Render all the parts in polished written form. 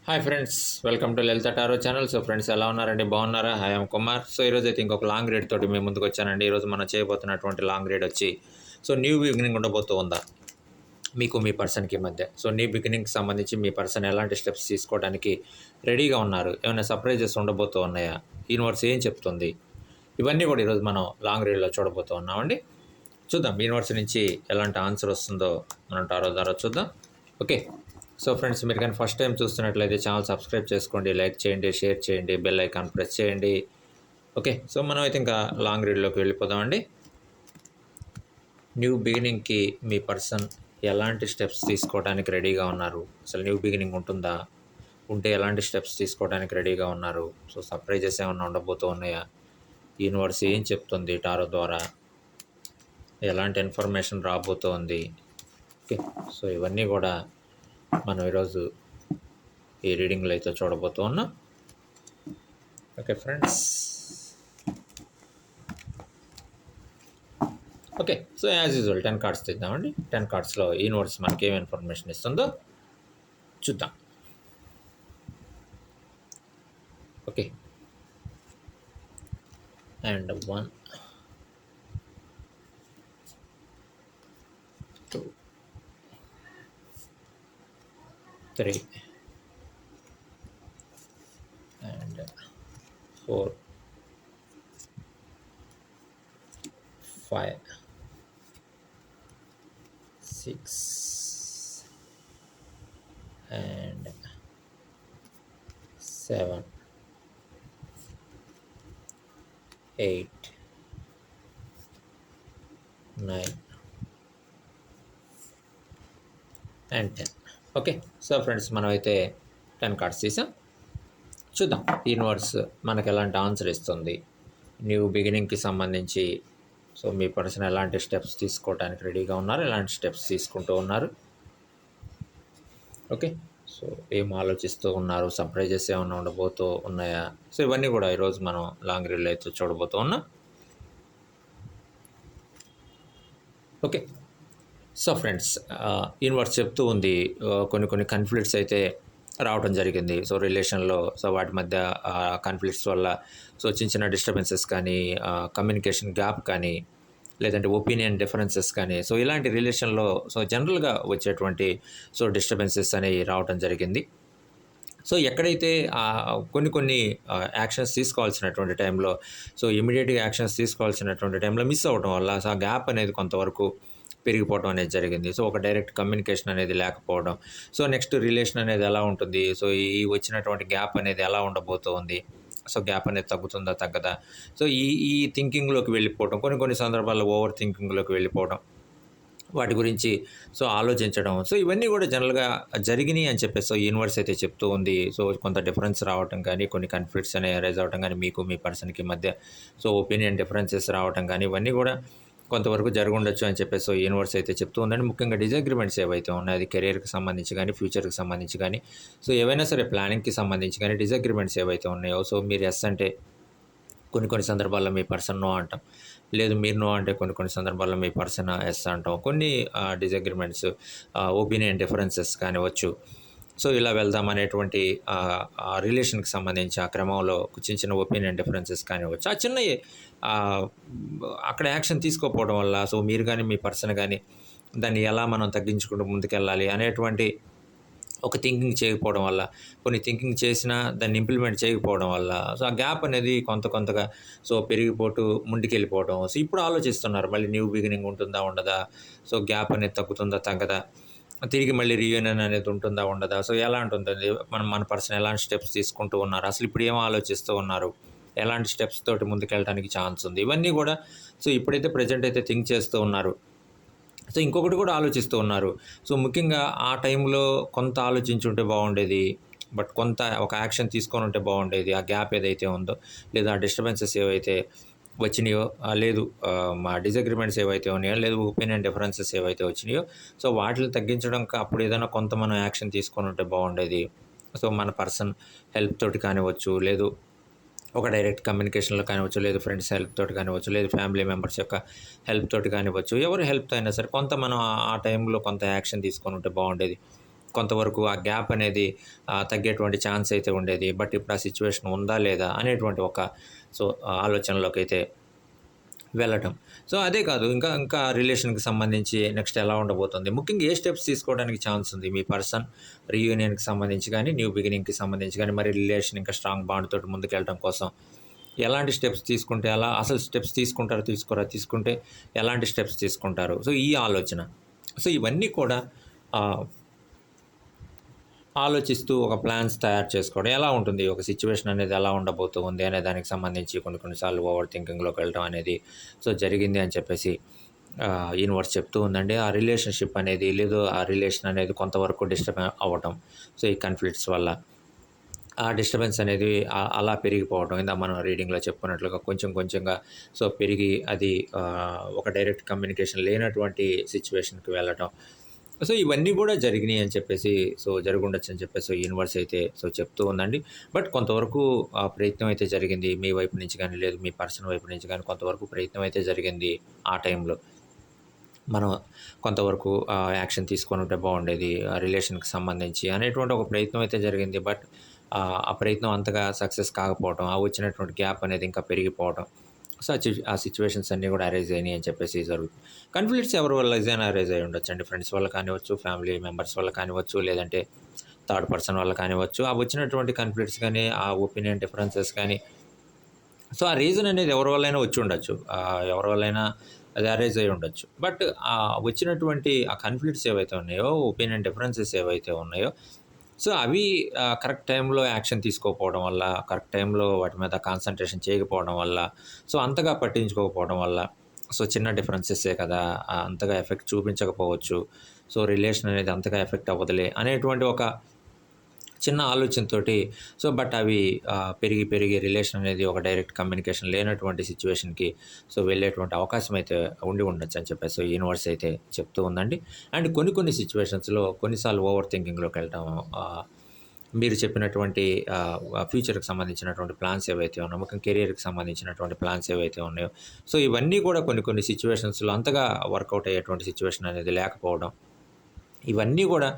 Hi friends, welcome to Lalitha tarot channel. So friends, ఎలా ఉన్నారండి? బాగున్నారా? Hi, I'm Kumar. సో ఈరోజు అయితే ఇంకొక లాంగ్ రీడ్ తోటి మేము ముందుకు వచ్చానండి. ఈరోజు మనం చేయబోతున్నటువంటి లాంగ్ రీడ్ వచ్చి న్యూ బిగినింగ్ ఉండబోతూ ఉందా మీకు మీ పర్సన్కి మధ్య. న్యూ బిగినింగ్కి సంబంధించి మీ పర్సన్ ఎలాంటి స్టెప్స్ తీసుకోవడానికి రెడీగా ఉన్నారు, ఏమైనా సర్ప్రైజెస్ ఉండబోతూ ఉన్నాయా, యూనివర్స్ ఏం చెప్తుంది, ఇవన్నీ కూడా ఈరోజు మనం లాంగ్ రీడ్లో చూడబోతూ ఉన్నామండి. చూద్దాం యూనివర్స్ నుంచి ఎలాంటి ఆన్సర్ వస్తుందో మనం టారో ద్వారా చూద్దాం. ఓకే. ఫ్రెండ్స్, మీరు కానీ ఫస్ట్ టైం చూస్తున్నట్లయితే ఛానల్ సబ్స్క్రైబ్ చేసుకోండి, లైక్ చేయండి, షేర్ చేయండి, బెల్ ఐకాన్ ప్రెస్ చేయండి. ఓకే. మనం అయితే ఇంకా లాంగ్ రీడ్లోకి వెళ్ళిపోదామండి. న్యూ బిగినింగ్కి మీ పర్సన్ ఎలాంటి స్టెప్స్ తీసుకోవడానికి రెడీగా ఉన్నారు, అసలు న్యూ బిగినింగ్ ఉంటుందా, ఉంటే ఎలాంటి స్టెప్స్ తీసుకోవడానికి రెడీగా ఉన్నారు, సర్ప్రైజెస్ ఏమైనా ఉండబోతూ ఉన్నాయా, యూనివర్స్ ఏం చెప్తుంది టారో ద్వారా, ఎలాంటి ఇన్ఫర్మేషన్ రాబోతోంది. ఓకే. ఇవన్నీ కూడా మనం ఈరోజు ఈ రీడింగ్లో అయితే చూడబోతూ ఉన్నాం. Okay friends. Okay. As usual 10 cards తీద్దామండి. 10 కార్డ్స్లో యూనివర్స్ మనకి ఏం ఇన్ఫర్మేషన్ ఇస్తుందో చూద్దాం. Okay. And 1 2 3 and 4 5 6 and 7 8 9 and 10. Okay. Friends, మనం అయితే 10 కార్డ్స్ తీసాం. చూద్దాం యూనివర్స్ మనకు ఎలాంటి ఆన్సర్ ఇస్తుంది, న్యూ బిగినింగ్కి సంబంధించి. మీ పర్సన్ ఎలాంటి స్టెప్స్ తీసుకోవడానికి రెడీగా ఉన్నారు, ఎలాంటి స్టెప్స్ తీసుకుంటూ ఉన్నారు. ఓకే. ఏం ఆలోచిస్తూ ఉన్నారు, సర్ప్రైజెస్ ఏమైనా ఉండబోతూ ఉన్నాయా, ఇవన్నీ కూడా ఈరోజు మనం లాంగ్ రీడ్లో అయితే చూడబోతూ ఉన్నాం. ఓకే. ఫ్రెండ్స్, యూనివర్స్ చెప్తూ ఉంది కొన్ని కాన్ఫ్లిక్ట్స్ అయితే రావడం జరిగింది. రిలేషన్లో వాటి మధ్య కాన్ఫ్లిక్ట్స్ వల్ల చిన్న డిస్టర్బెన్సెస్ కానీ, కమ్యూనికేషన్ గ్యాప్ కానీ, లేదంటే ఒపీనియన్ డిఫరెన్సెస్ కానీ, ఇలాంటి రిలేషన్లో జనరల్గా వచ్చేటువంటి డిస్టర్బెన్సెస్ అనేవి రావడం జరిగింది. ఎక్కడైతే కొన్ని యాక్షన్స్ తీసుకోవాల్సినటువంటి టైంలో ఇమీడియట్గా యాక్షన్స్ తీసుకోవాల్సినటువంటి టైంలో మిస్ అవ్వడం వల్ల ఆ గ్యాప్ అనేది కొంతవరకు పెరిగిపోవడం అనేది జరిగింది. ఒక డైరెక్ట్ కమ్యూనికేషన్ అనేది లేకపోవడం. నెక్స్ట్ రిలేషన్ అనేది ఎలా ఉంటుంది, ఈ వచ్చినటువంటి గ్యాప్ అనేది ఎలా ఉండబోతోంది, గ్యాప్ అనేది తగ్గుతుందా తగ్గదా, ఈ థింకింగ్లోకి వెళ్ళిపోవడం, కొన్ని సందర్భాల్లో ఓవర్ థింకింగ్లోకి వెళ్ళిపోవడం, వాటి గురించి ఆలోచించడం. ఇవన్నీ కూడా జనరల్గా జరిగినాయి అని చెప్పేసి యూనివర్స్ అయితే చెప్తూ ఉంది. కొంత డిఫరెన్స్ రావటం కానీ, కొన్ని కాన్ఫ్లిక్ట్స్ అనేవి అరైజ్ అవ్వడం కానీ, మీకు మీ పర్సన్కి మధ్య ఒపీనియన్ డిఫరెన్సెస్ రావటం కానీ, ఇవన్నీ కూడా కొంతవరకు జరుగుండొచ్చు అని చెప్పేసి యూనివర్స్ అయితే చెప్తూ ఉందండి. ముఖ్యంగా డిజగ్రిమెంట్స్ ఏవైతే ఉన్నాయో, అది కెరీర్కి సంబంధించి కానీ, ఫ్యూచర్కి సంబంధించి కానీ, ఏవైనా సరే ప్లానింగ్కి సంబంధించి కానీ డిజగ్రిమెంట్స్ ఏవైతే ఉన్నాయో, మీరు ఎస్ అంటే కొన్ని సందర్భాల్లో మీ పర్సన్ నో అంటాం, లేదు మీరు నో అంటే కొన్ని సందర్భాల్లో మీ పర్సన్ ఎస్ అంటాం. కొన్ని డిజగ్రిమెంట్స్, ఒపీనియన్ డిఫరెన్సెస్ కానివచ్చు. ఇలా వెళ్దాం అనేటువంటి రిలేషన్కి సంబంధించి ఆ క్రమంలో చిన్న ఒపీనియన్ డిఫరెన్సెస్ కానివచ్చు. ఆ చిన్నవి అక్కడ యాక్షన్ తీసుకోకపోవడం వల్ల మీరు కానీ మీ పర్సన్ కానీ దాన్ని ఎలా మనం తగ్గించుకుంటూ ముందుకెళ్ళాలి అనేటువంటి ఒక థింకింగ్ చేయకపోవడం వల్ల, కొన్ని థింకింగ్ చేసినా దాన్ని ఇంప్లిమెంట్ చేయకపోవడం వల్ల ఆ గ్యాప్ అనేది కొంతగా పెరిగిపోతూ ముందుకెళ్ళిపోవడం. ఇప్పుడు ఆలోచిస్తున్నారు మళ్ళీ న్యూ బిగినింగ్ ఉంటుందా ఉండదా, గ్యాప్ అనేది తగ్గుతుందా తగ్గదా, తిరిగి మళ్ళీ రీయూనియన్ అనేది ఉంటుందా ఉండదా, ఎలా ఉంటుంది, మన పర్సన్ ఎలాంటి స్టెప్స్ తీసుకుంటూ ఉన్నారు, అసలు ఇప్పుడు ఏం ఆలోచిస్తూ ఉన్నారు, ఎలాంటి స్టెప్స్ తోటి ముందుకెళ్ళడానికి ఛాన్స్ ఉంది, ఇవన్నీ కూడా ఇప్పుడైతే ప్రజెంట్ అయితే థింక్ చేస్తూ ఉన్నారు. ఇంకొకటి కూడా ఆలోచిస్తూ ఉన్నారు. ముఖ్యంగా ఆ టైంలో కొంత ఆలోచించుంటే బాగుండేది, బట్ ఒక యాక్షన్ తీసుకొని ఉంటే బాగుండేది. ఆ గ్యాప్ ఏదైతే ఉందో, లేదా ఆ డిస్టర్బెన్సెస్ ఏవైతే వచ్చినాయో, లేదు మా డిజగ్రిమెంట్స్ ఏవైతే ఉన్నాయో, లేదు ఒపీనియన్ డిఫరెన్సెస్ ఏవైతే వచ్చినాయో, వాటిని తగ్గించడం అప్పుడు ఏదైనా కొంత మనం యాక్షన్ తీసుకొని ఉంటే బాగుండేది. మన పర్సన్ హెల్ప్ తోటి కానివచ్చు, లేదు ఒక డైరెక్ట్ కమ్యూనికేషన్లో కానివచ్చు, లేదు ఫ్రెండ్స్ హెల్ప్ తోటి కానివచ్చు, లేదు ఫ్యామిలీ మెంబర్స్ యొక్క హెల్ప్ తోటి కానివచ్చు, ఎవరి హెల్ప్తో అయినా సరే కొంత మనం ఆ టైంలో కొంత యాక్షన్ తీసుకొని ఉంటే బాగుండేది. కొంతవరకు ఆ గ్యాప్ అనేది తగ్గేటువంటి ఛాన్స్ అయితే ఉండేది. బట్ ఇప్పుడు ఆ సిచ్యువేషన్ ఉందా లేదా అనేటువంటి ఒక ఆలోచనలోకైతే వెళ్ళటం. సో, అదే కాదు ఇంకా రిలేషన్‌కి సంబంధించి నెక్స్ట్ ఎలా ఉండబోతుంది? ముఖ్యంగా ఏ స్టెప్స్ తీసుకోవడానికి ఛాన్స్ ఉంది? మీ పర్సన్ రీయూనియన్‌కి సంబంధించి గానీ, న్యూ బిగినింగ్‌కి సంబంధించి గానీ, మరి రిలేషన్ ఇంకా స్ట్రాంగ్ బాండ్ తోటి ముందుకెళ్ళడం కోసం ఎలాంటి స్టెప్స్ తీసుకుంటే అసలు స్టెప్స్ తీసుకుంటారా? తీసుకోరా? తీసుకుంటే ఎలాంటి స్టెప్స్ తీసుకుంటారు? సో, ఈ ఆలోచన. సో, ఇవన్నీ కూడా ఆహ్, ఆలోచిస్తూ ఒక ప్లాన్స్ తయారు చేసుకోవడం ఎలా ఉంటుంది? ఒక సిట్యుయేషన్ అనేది ఎలా ఉండబోతూ ఉంది అనే దానికి సంబంధించి కొన్ని సార్లు ఓవర్ థింకింగ్‌లోకి వెళ్ళడం అనేది జరిగింది అని చెప్పేసి యూనివర్స్ చెప్తూ ఉందండి. ఆ రిలేషన్‌షిప్ అనేది ఆ రిలేషన్ అనేది కొంతవరకు డిస్టర్బ్ అవ్వటం. సో, ఈ కాన్‌ఫ్లిక్ట్స్ వల్ల ఆ డిస్టర్బెన్స్ అనేది అలా పెరిగిపోవడం. ఇందాక మనం రీడింగ్‌లో చెప్పుకున్నట్లుగా కొంచెంగా పెరిగి అది ఒక డైరెక్ట్ కమ్యూనికేషన్ లేనటువంటి సిట్యుయేషన్‌కి వెళ్ళటం. సో, ఇవన్నీ గూడా జరిగినియి అని చెప్పేసి జరుగుండొచ్చని చెప్పేసి యూనివర్స్ అయితే చెప్తూ ఉందండి. బట్ కొంతవరకు ప్రయత్నం అయితే జరిగింది. మీ వైపు నుంచి గానీ, లేదు మీ పర్సన్ వైపు నుంచి గానీ కొంతవరకు ప్రయత్నం అయితే జరిగింది ఆ టైంలో. మనం కొంతవరకు యాక్షన్ తీసుకొనుంటే బాగుండేది. ఆ రిలేషన్‌కి సంబంధించి అనేటువంటి ఒక ప్రయత్నం అయితే జరిగింది. బట్ ఆ ప్రయత్నం అంతగా సక్సెస్ కాకపోవటం, ఆ వచ్చినటువంటి గ్యాప్ అనేది ఇంకా పెరిగిపోవటం. సో, ఆ సిట్యుయేషన్స్ అన్నీ కూడా అరైజ్ అయినాయి అని చెప్పేసి జరుగుతుంది. కాన్‌ఫ్లిక్ట్స్ ఎవరి వల్ల అయినా అరైజ్ అయ్యి ఉండొచ్చండి. ఫ్రెండ్స్ వల్ల కానివ్వచ్చు, ఫ్యామిలీ మెంబర్స్ వల్ల కానివ్వచ్చు, లేదంటే థర్డ్ పర్సన్ వల్ల కానివ్వచ్చు. ఆ వచ్చినటువంటి కాన్‌ఫ్లిక్ట్స్ గానీ, ఆ ఒపీనియన్ డిఫరెన్సెస్ కానీ ఆ రీజన్ అనేది ఎవరి వల్లైనా వచ్చి ఉండొచ్చు. ఎవరి వల్లైనా అది అరైజ్ అయ్యి ఉండొచ్చు. బట్ వచ్చినటువంటి ఆ కాన్‌ఫ్లిక్ట్స్ ఏవైతే ఉన్నాయో, ఒపీనియన్ డిఫరెన్సెస్ ఏవైతే ఉన్నాయో, అవి కరెక్ట్ టైంలో యాక్షన్ తీసుకోకపోవడం వల్ల, కరెక్ట్ టైంలో వాటి మీద కాన్సంట్రేషన్ చేయకపోవడం వల్ల, అంతగా పట్టించుకోకపోవడం వల్ల, చిన్న డిఫరెన్సెసే కదా! అంతగా ఎఫెక్ట్ చూపించకపోవచ్చు. రిలేషన్ అనేది అంతగా ఎఫెక్ట్ అవ్వదులే అనేటువంటి ఒక చిన్న ఆలోచనతోటి బట్ అవి పెరిగి రిలేషన్ అనేది ఒక డైరెక్ట్ కమ్యూనికేషన్ లేనటువంటి సిట్యుయేషన్‌కి వెళ్ళేటువంటి అవకాశం అయితే ఉండి ఉండొచ్చు అని చెప్పేసి యూనివర్స్ అయితే చెప్తూ ఉందండి. అండ్ కొన్ని సిట్యుయేషన్స్‌లో కొన్నిసార్లు ఓవర్ థింకింగ్‌లోకి వెళ్ళటం మీరు చెప్పినటువంటి ఫ్యూచర్‌కి సంబంధించినటువంటి ప్లాన్స్ ఏవైతే ఉన్నాయో, ముఖ్యంగా కెరియర్‌కి సంబంధించినటువంటి ప్లాన్స్ ఏవైతే ఉన్నాయో, ఇవన్నీ కూడా కొన్ని సిట్యుయేషన్స్‌లో అంతగా వర్కౌట్ అయ్యేటువంటి సిట్యుయేషన్ అనేది లేకపోవడం. ఇవన్నీ కూడా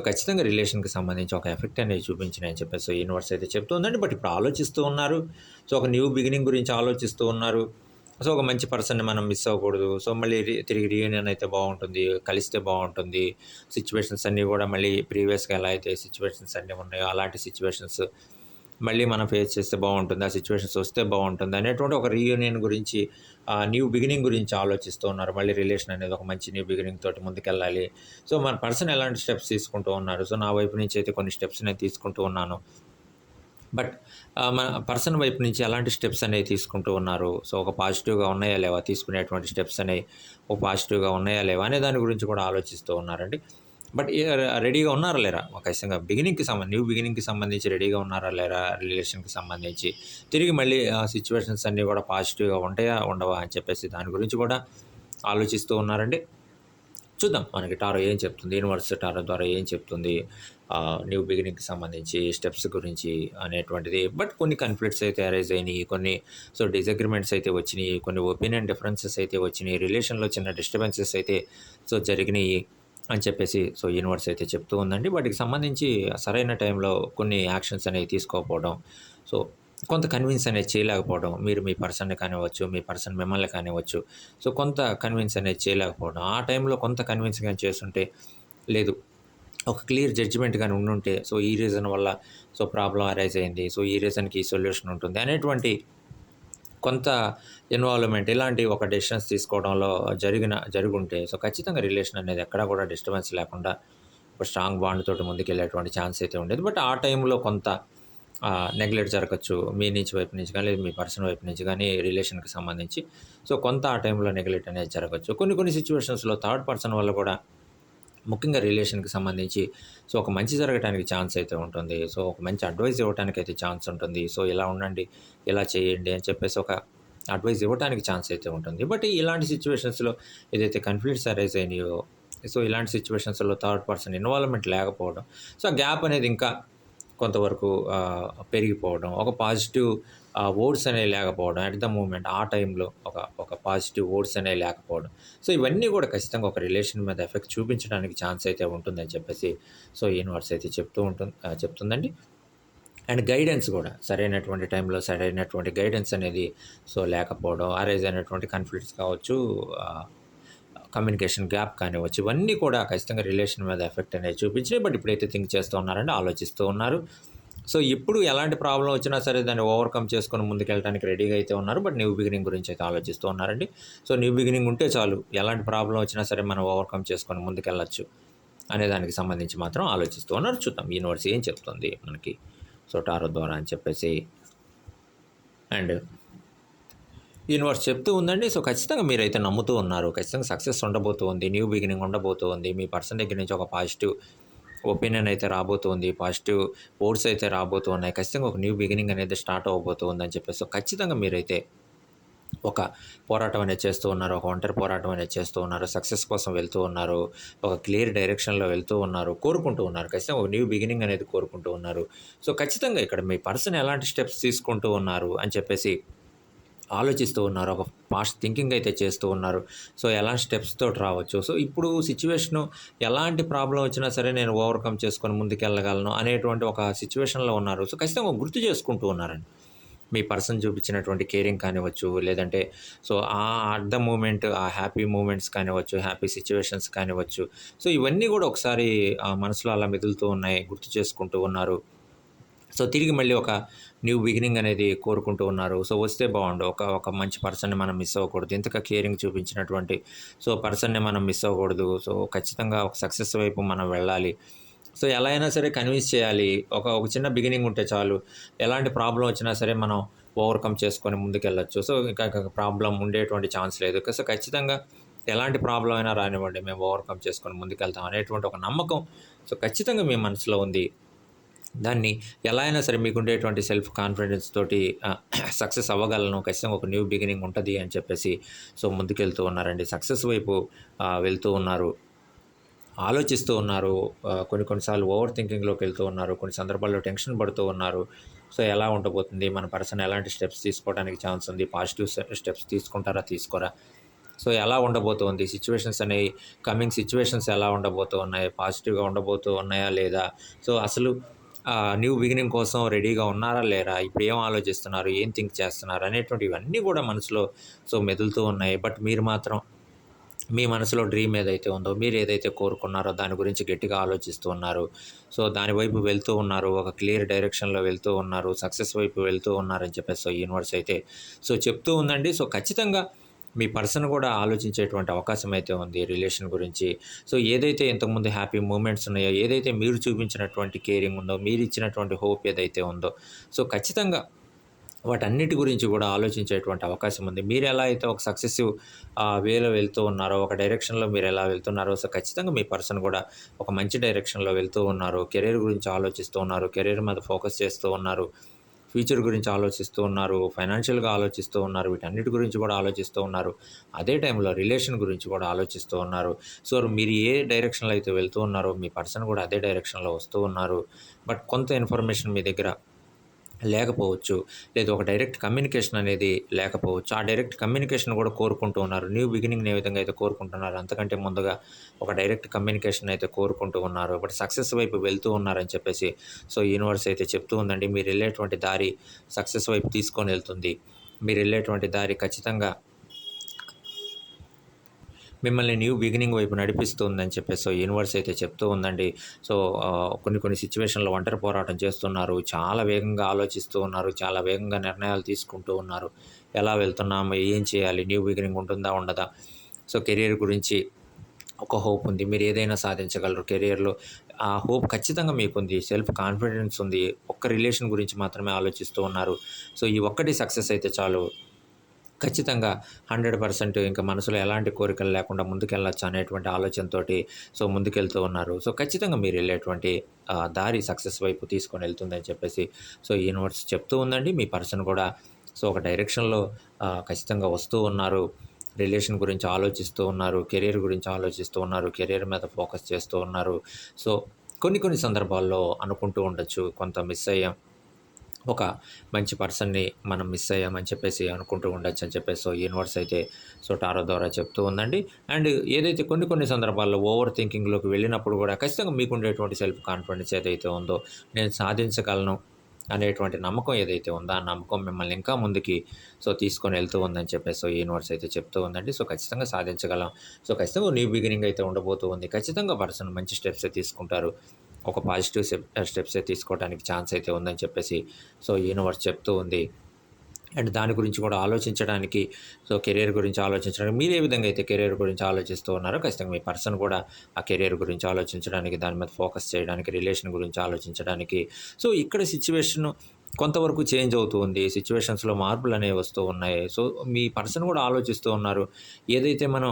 ఖచ్చితంగా రిలేషన్‌కి సంబంధించి ఒక ఎఫెక్ట్ అనేది చూపించినాయని చెప్పేసి యూనివర్స్ అయితే చెప్తుందండి. బట్ ఇప్పుడు ఆలోచిస్తూ ఉన్నారు. ఒక న్యూ బిగినింగ్ గురించి ఆలోచిస్తూ ఉన్నారు. ఒక మంచి పర్సన్‌ని మనం మిస్ అవ్వకూడదు. మళ్ళీ తిరిగి రీయూనియన్ అయితే బావుంటుంది. కలిస్తే బావుంటుంది. సిట్యుయేషన్స్ అన్నీ కూడా మళ్ళీ ప్రీవియస్‌గా ఎలా అయితే సిట్యుయేషన్స్ అన్నీ ఉన్నాయో అలాంటి సిట్యుయేషన్స్ మళ్ళీ మనం ఫేస్ చేస్తే బావుంటుంది. ఆ సిట్యుయేషన్స్ వస్తే బావుంటుంది అనేటువంటి ఒక రీయూనియన్ గురించి న్యూ బిగినింగ్ గురించి ఆలోచిస్తూ ఉన్నారు. మళ్ళీ రిలేషన్ అనేది ఒక మంచి న్యూ బిగినింగ్ తోటి ముందుకెళ్ళాలి. మన పర్సన్ ఎలాంటి స్టెప్స్ తీసుకుంటూ ఉన్నారు. నా వైపు నుంచి అయితే కొన్ని స్టెప్స్ నేను తీసుకుంటూ ఉన్నాను. బట్ మన పర్సన్ వైపు నుంచి ఎలాంటి స్టెప్స్ అనేవి తీసుకుంటూ ఉన్నారు. ఒక పాజిటివ్‌గా ఉన్నాయా లేవా? తీసుకునేటువంటి స్టెప్స్ అనేవి పాజిటివ్‌గా ఉన్నాయా లేవా? అనే దాని గురించి కూడా ఆలోచిస్తూ ఉన్నారండి. బట్ రెడీగా ఉన్నారా లేరా? ఖచ్చితంగా న్యూ బిగినింగ్‌కి సంబంధించి రెడీగా ఉన్నారా లేరా? రిలేషన్‌కి సంబంధించి తిరిగి మళ్ళీ సిట్యుయేషన్స్ అన్నీ కూడా పాజిటివ్‌గా ఉంటాయా? ఉండవా? అని చెప్పేసి దాని గురించి కూడా ఆలోచిస్తూ ఉన్నారండి. చూద్దాం మనకి టారో ఏం చెప్తుంది, యూనివర్స్ టారో ద్వారా ఏం చెప్తుంది, న్యూ బిగినింగ్‌కి సంబంధించి స్టెప్స్ గురించి అనేటువంటిది. బట్ కొన్ని కాన్‌ఫ్లిక్ట్స్ అయితే అరైజ్ అయినాయి. కొన్ని డిసగ్రీమెంట్స్ అయితే వచ్చినాయి. కొన్ని ఒపీనియన్ డిఫరెన్సెస్ అయితే వచ్చినాయి. రిలేషన్‌లో చిన్న డిస్టర్బెన్సెస్ అయితే జరిగినాయి అని చెప్పేసి యూనివర్స్ అయితే చెప్తూ ఉందండి. వాటికి సంబంధించి సరైన టైంలో కొన్ని యాక్షన్స్ అనేవి తీసుకోకపోవడం, సో కొంత కన్విన్స్ అనేది చేయలేకపోవడం, మీరు మీ పర్సన్‌ని కానివ్వచ్చు, మీ పర్సన్ మిమ్మల్ని కానివ్వచ్చు, కొంత కన్విన్స్ అనేది చేయలేకపోవడం. ఆ టైంలో కొంత కన్విన్స్ గాని చేసుంటే, లేదు ఒక క్లియర్ జడ్జిమెంట్ గాని ఉండుంటే, ఈ రీజన్ వల్ల ప్రాబ్లమ్ అరైజ్ అయింది. ఈ రీజన్‌కి ఈ సొల్యూషన్ ఉంటుంది అనేటువంటి కొంత ఇన్వాల్వ్‌మెంట్ ఇలాంటి ఒక డెసిషన్స్ తీసుకోవడంలో జరుగుంటే ఖచ్చితంగా రిలేషన్ అనేది ఎక్కడా కూడా డిస్టర్బెన్స్ లేకుండా ఒక స్ట్రాంగ్ బాండ్ తోటి ముందుకెళ్ళేటువంటి ఛాన్స్ అయితే ఉండేది. బట్ ఆ టైంలో కొంత నెగ్లెక్ట్ జరగచ్చు. మీ వైపు నుంచి గానీ, లేదా మీ పర్సన్ వైపు నుంచి గానీ రిలేషన్‌కి సంబంధించి. కొంత ఆ టైంలో నెగ్లెక్ట్ అనేది జరగచ్చు. కొన్ని సిట్యుయేషన్స్‌లో థర్డ్ పర్సన్ వల్ల కూడా ముఖ్యంగా రిలేషన్‌కి సంబంధించి ఒక మంచి జరగటానికి ఛాన్స్ అయితే ఉంటుంది. ఒక మంచి అడ్వైస్ ఇవ్వటానికైతే ఛాన్స్ ఉంటుంది. ఇలా ఉండండి, ఇలా చేయండి అని చెప్పేసి ఒక అడ్వైస్ ఇవ్వటానికి ఛాన్స్ అయితే ఉంటుంది. బట్ ఇలాంటి సిట్యుయేషన్స్‌లో ఏదైతే కాన్‌ఫ్లిక్ట్స్ అరైజ్ అయినాయో, ఇలాంటి సిట్యుయేషన్స్‌లో థర్డ్ పర్సన్ ఇన్వాల్వ్‌మెంట్ లేకపోవడం, ఆ గ్యాప్ అనేది ఇంకా కొంతవరకు పెరిగిపోవడం, ఒక పాజిటివ్ వర్డ్స్ అనేవి లేకపోవడం అట్ ద మూమెంట్ ఆ టైంలో ఒక పాజిటివ్ వర్డ్స్ అనేవి లేకపోవడం. సో ఇవన్నీ కూడా ఖచ్చితంగా ఒక రిలేషన్ మీద ఎఫెక్ట్ చూపించడానికి ఛాన్స్ అయితే ఉంటుందని చెప్పేసి సో యూనివర్స్ అయితే చెప్తుందండి. అండ్ గైడెన్స్ కూడా సరైనటువంటి టైంలో సరైనటువంటి గైడెన్స్ అనేది సో లేకపోవడం, అరైజ్ అయినటువంటి కాన్ఫ్లిక్ట్స్ కావచ్చు, కమ్యూనికేషన్ గ్యాప్ కానివ్వచ్చు, ఇవన్నీ కూడా ఖచ్చితంగా రిలేషన్ మీద ఎఫెక్ట్ అనేది చూపించినాయి. బట్ ఇప్పుడైతే థింక్ చేస్తూ ఉన్నారంటే ఆలోచిస్తూ ఉన్నారు. సో ఇప్పుడు ఎలాంటి ప్రాబ్లం వచ్చినా సరే దాన్ని ఓవర్కమ్ చేసుకొని ముందుకెళ్ళడానికి రెడీగా అయితే ఉన్నారు. బట్ న్యూ బిగినింగ్ గురించి అయితే ఆలోచిస్తూ ఉన్నారండి. సో న్యూ బిగినింగ్ ఉంటే చాలు, ఎలాంటి ప్రాబ్లం వచ్చినా సరే మనం ఓవర్కమ్ చేసుకొని ముందుకెళ్ళచ్చు అనే దానికి సంబంధించి మాత్రం ఆలోచిస్తూ ఉన్నారు. చూద్దాం యూనివర్స్ ఏం చెప్తుంది మనకి సో టారో ద్వారా అని చెప్పేసి. అండ్ యూనివర్స్ చెప్తూ ఉందండి. సో ఖచ్చితంగా మీరైతే నమ్ముతూ ఉన్నారు, ఖచ్చితంగా సక్సెస్ ఉండబోతుంది, న్యూ బిగినింగ్ ఉండబోతుంది, మీ పర్సన్ దగ్గర నుంచి ఒక పాజిటివ్ ఒపీనియన్ అయితే రాబోతుంది, పాజిటివ్ వర్డ్స్ అయితే రాబోతున్నాయి, ఖచ్చితంగా ఒక న్యూ బిగినింగ్ అనేది స్టార్ట్ అవబోతుంది అని చెప్పేసి సో ఖచ్చితంగా మీరైతే ఒక పోరాటం అనేది చేస్తూ ఉన్నారు, ఒక ఒంటరి పోరాటం అనేది చేస్తూ ఉన్నారు, సక్సెస్ కోసం వెళ్తూ ఉన్నారు, ఒక క్లియర్ డైరెక్షన్లో వెళ్తూ ఉన్నారు, కోరుకుంటూ ఉన్నారు, ఖచ్చితంగా ఒక న్యూ బిగినింగ్ అనేది కోరుకుంటూ ఉన్నారు. సో ఖచ్చితంగా ఇక్కడ మీ పర్సన్ ఎలాంటి స్టెప్స్ తీసుకుంటూ ఉన్నారు అని చెప్పేసి ఆలోచిస్తూ ఉన్నారు, ఒక ఫాస్ట్ థింకింగ్ అయితే చేస్తూ ఉన్నారు. సో ఎలాంటి స్టెప్స్ తోటి రావచ్చు, సో ఇప్పుడు సిచ్యువేషను ఎలాంటి ప్రాబ్లం వచ్చినా సరే నేను ఓవర్కమ్ చేసుకొని ముందుకెళ్ళగలను అనేటువంటి ఒక సిచ్యువేషన్లో ఉన్నారు. సో ఖచ్చితంగా గుర్తు చేసుకుంటూ ఉన్నారండి మీ పర్సన్ చూపించినటువంటి కేరింగ్ కానివ్వచ్చు, లేదంటే సో అట్ ద మూమెంట్ ఆ హ్యాపీ మూమెంట్స్ కానివ్వచ్చు, హ్యాపీ సిచ్యువేషన్స్ కానివ్వచ్చు, సో ఇవన్నీ కూడా ఒకసారి మనసులో అలా మెదులుతూ ఉన్నాయి, గుర్తు చేసుకుంటూ ఉన్నారు. సో తిరిగి మళ్ళీ ఒక న్యూ బిగినింగ్ అనేది కోరుకుంటూ ఉన్నారు. సో వస్తే బాగుండు, ఒక మంచి పర్సన్ని మనం మిస్ అవ్వకూడదు, ఇంతగా కేరింగ్ చూపించినటువంటి సో పర్సన్ని మనం మిస్ అవ్వకూడదు. సో ఖచ్చితంగా ఒక సక్సెస్ వైపు మనం వెళ్ళాలి. సో ఎలా అయినా సరే కన్విన్స్ చేయాలి, ఒక చిన్న బిగినింగ్ ఉంటే చాలు, ఎలాంటి ప్రాబ్లం వచ్చినా సరే మనం ఓవర్కమ్ చేసుకొని ముందుకెళ్ళచ్చు. సో ఇంకా ప్రాబ్లం ఉండేటువంటి ఛాన్స్ లేదు. సో ఖచ్చితంగా ఎలాంటి ప్రాబ్లం అయినా రానివ్వండి, మేము ఓవర్కమ్ చేసుకొని ముందుకెళ్తాం అనేటువంటి ఒక నమ్మకం సో ఖచ్చితంగా మీ మనసులో ఉంది. దాన్ని ఎలా అయినా సరే మీకుండేటువంటి సెల్ఫ్ కాన్ఫిడెన్స్ తోటి సక్సెస్ అవ్వగలను, ఖచ్చితంగా ఒక న్యూ బిగినింగ్ ఉంటుంది అని చెప్పేసి సో ముందుకెళ్తూ ఉన్నారండి. సక్సెస్ వైపు వెళ్తూ ఉన్నారు, ఆలోచిస్తూ ఉన్నారు, కొన్నిసార్లు ఓవర్ థింకింగ్లోకి వెళ్తూ ఉన్నారు, కొన్ని సందర్భాల్లో టెన్షన్ పడుతూ ఉన్నారు. సో ఎలా ఉండబోతుంది, మన పర్సన్ ఎలాంటి స్టెప్స్ తీసుకోవడానికి ఛాన్స్ ఉంది, పాజిటివ్ స్టెప్స్ తీసుకుంటారా తీసుకోరా, సో ఎలా ఉండబోతుంది, సిచ్యువేషన్స్ అనేవి కమింగ్ సిచ్యువేషన్స్ ఎలా ఉండబోతూ ఉన్నాయి, పాజిటివ్గా ఉండబోతూ ఉన్నాయా లేదా, సో అసలు న్యూ బిగినింగ్ కోసం రెడీగా ఉన్నారా లేరా, ఇప్పుడు ఏం ఆలోచిస్తున్నారు, ఏం థింక్ చేస్తున్నారు అనేటువంటి ఇవన్నీ కూడా మనసులో సో మెదులుతూ ఉన్నాయి. బట్ మీరు మాత్రం మీ మనసులో డ్రీమ్ ఏదైతే ఉందో, మీరు ఏదైతే కోరుకున్నారో దాని గురించి గట్టిగా ఆలోచిస్తూ ఉన్నారు. సో దాని వైపు వెళ్తూ ఉన్నారు, ఒక క్లియర్ డైరెక్షన్లో వెళ్తూ ఉన్నారు, సక్సెస్ వైపు వెళ్తూ ఉన్నారని చెప్పేసి సో యూనివర్స్ అయితే సో చెప్తూ ఉందండి. సో ఖచ్చితంగా మీ పర్సన్ కూడా ఆలోచించేటువంటి అవకాశం అయితే ఉంది రిలేషన్ గురించి. సో ఏదైతే ఇంతకుముందు హ్యాపీ మూమెంట్స్ ఉన్నాయో, ఏదైతే మీరు చూపించినటువంటి కేరింగ్ ఉందో, మీరు ఇచ్చినటువంటి హోప్ ఏదైతే ఉందో, సో ఖచ్చితంగా వాటన్నిటి గురించి కూడా ఆలోచించేటువంటి అవకాశం ఉంది. మీరు ఎలా అయితే ఒక సక్సెసివ్ వేలో వెళ్తూ ఉన్నారో, ఒక డైరెక్షన్లో మీరు ఎలా వెళ్తున్నారో, సో ఖచ్చితంగా మీ పర్సన్ కూడా ఒక మంచి డైరెక్షన్లో వెళ్తూ ఉన్నారు, కెరీర్ గురించి ఆలోచిస్తూ ఉన్నారు, కెరీర్ మీద ఫోకస్ చేస్తూ ఉన్నారు, ఫ్యూచర్ గురించి ఆలోచిస్తూ ఉన్నారు, ఫైనాన్షియల్గా ఆలోచిస్తూ ఉన్నారు, వీటన్నిటి గురించి కూడా ఆలోచిస్తూ ఉన్నారు. అదే టైంలో రిలేషన్ గురించి కూడా ఆలోచిస్తూ ఉన్నారు. సో మీరు ఏ డైరెక్షన్లో అయితే వెళ్తూ ఉన్నారో మీ పర్సన్ కూడా అదే డైరెక్షన్లో వస్తూ ఉన్నారు. బట్ కొంత ఇన్ఫర్మేషన్ మీ దగ్గర లేకపోవచ్చు, లేదా ఒక డైరెక్ట్ కమ్యూనికేషన్ అనేది లేకపోవచ్చు. ఆ డైరెక్ట్ కమ్యూనికేషన్ కూడా కోరుకుంటూ ఉన్నారు. న్యూ బిగినింగ్ని ఏ విధంగా అయితే కోరుకుంటున్నారు, అంతకంటే ముందుగా ఒక డైరెక్ట్ కమ్యూనికేషన్ అయితే కోరుకుంటూ ఉన్నారు. బట్ సక్సెస్ వైపు వెళ్తూ ఉన్నారని చెప్పేసి సో యూనివర్స్ అయితే చెప్తూ ఉందండి. మీరు వెళ్ళేటువంటి దారి సక్సెస్ వైపు తీసుకొని వెళ్తుంది. మీరు వెళ్ళేటువంటి దారి ఖచ్చితంగా మిమ్మల్ని న్యూ బిగినింగ్ వైపు నడిపిస్తుందని చెప్పేసి యూనివర్స్ అయితే చెప్తూ ఉందండి. సో కొన్ని సిచ్యువేషన్లో ఒంటరి పోరాటం చేస్తున్నారు, చాలా వేగంగా ఆలోచిస్తూ ఉన్నారు, చాలా వేగంగా నిర్ణయాలు తీసుకుంటూ ఉన్నారు. ఎలా వెళ్తున్నాము, ఏం చేయాలి, న్యూ బిగినింగ్ ఉంటుందా ఉండదా, సో కెరీర్ గురించి ఒక హోప్ ఉంది, మీరు ఏదైనా సాధించగలరు కెరియర్లో, ఆ హోప్ ఖచ్చితంగా మీకుంది, సెల్ఫ్ కాన్ఫిడెన్స్ ఉంది. ఒక్క రిలేషన్ గురించి మాత్రమే ఆలోచిస్తూ ఉన్నారు. సో ఈ ఒక్కటి సక్సెస్ అయితే చాలు, ఖచ్చితంగా 100% ఇంకా మనసులో ఎలాంటి కోరికలు లేకుండా ముందుకెళ్ళొచ్చు అనేటువంటి ఆలోచనతోటి సో ముందుకెళ్తూ ఉన్నారు. సో ఖచ్చితంగా మీరు వెళ్ళేటువంటి దారి సక్సెస్ వైపు తీసుకొని వెళ్తుందని చెప్పేసి సో యూనివర్స్ చెప్తూ ఉందండి. మీ పర్సన్ కూడా సో ఒక డైరెక్షన్లో ఖచ్చితంగా వస్తూ ఉన్నారు, రిలేషన్ గురించి ఆలోచిస్తూ ఉన్నారు, కెరీర్ గురించి ఆలోచిస్తూ ఉన్నారు, కెరీర్ మీద ఫోకస్ చేస్తూ ఉన్నారు. సో కొన్ని కొన్ని సందర్భాల్లో అనుకుంటూ ఉండొచ్చు, కొంత మిస్ అయ్యాం, ఒక మంచి పర్సన్‌ని మనం మిస్ అయ్యామని చెప్పేసి అనుకుంటూ ఉండొచ్చని చెప్పేసి యూనివర్స్ అయితే టారో ద్వారా చెప్తూ ఉందండి. అండ్ ఏదైతే కొన్ని కొన్ని సందర్భాల్లో ఓవర్ థింకింగ్‌లోకి వెళ్ళినప్పుడు కూడా ఖచ్చితంగా మీకుండేటువంటి సెల్ఫ్ కాన్ఫిడెన్స్ ఏదైతే ఉందో, నేను సాధించగలను అనేటువంటి నమ్మకం ఏదైతే ఉందో, ఆ నమ్మకం మిమ్మల్ని ఇంకా ముందుకి తీసుకొని వెళ్తూ ఉందని చెప్పేసి యూనివర్స్ అయితే చెప్తూ ఉందండి. ఖచ్చితంగా సాధించగలం. ఖచ్చితంగా న్యూ బిగినింగ్ అయితే ఉండబోతూ ఉంది. ఖచ్చితంగా పర్సన్ మంచి స్టెప్సే తీసుకుంటారు. ఒక పాజిటివ్ స్టెప్సే తీసుకోవడానికి ఛాన్స్ అయితే ఉందని చెప్పేసి యూనివర్స్ చెప్తూ ఉంది. అండ్ దాని గురించి కూడా ఆలోచించడానికి, కెరియర్ గురించి ఆలోచించడానికి, మీరు ఏ విధంగా అయితే కెరియర్ గురించి ఆలోచిస్తూ ఉన్నారో ఖచ్చితంగా మీ పర్సన్ కూడా ఆ కెరియర్ గురించి ఆలోచించడానికి, దాని మీద ఫోకస్ చేయడానికి, రిలేషన్ గురించి ఆలోచించడానికి. ఇక్కడ సిచ్యువేషన్ కొంతవరకు చేంజ్ అవుతూ ఉంది. సిచ్యువేషన్స్‌లో మార్పులనేవి వస్తూ ఉన్నాయి. మీ పర్సన్ కూడా ఆలోచిస్తూ ఉన్నారు. ఏదైతే మనం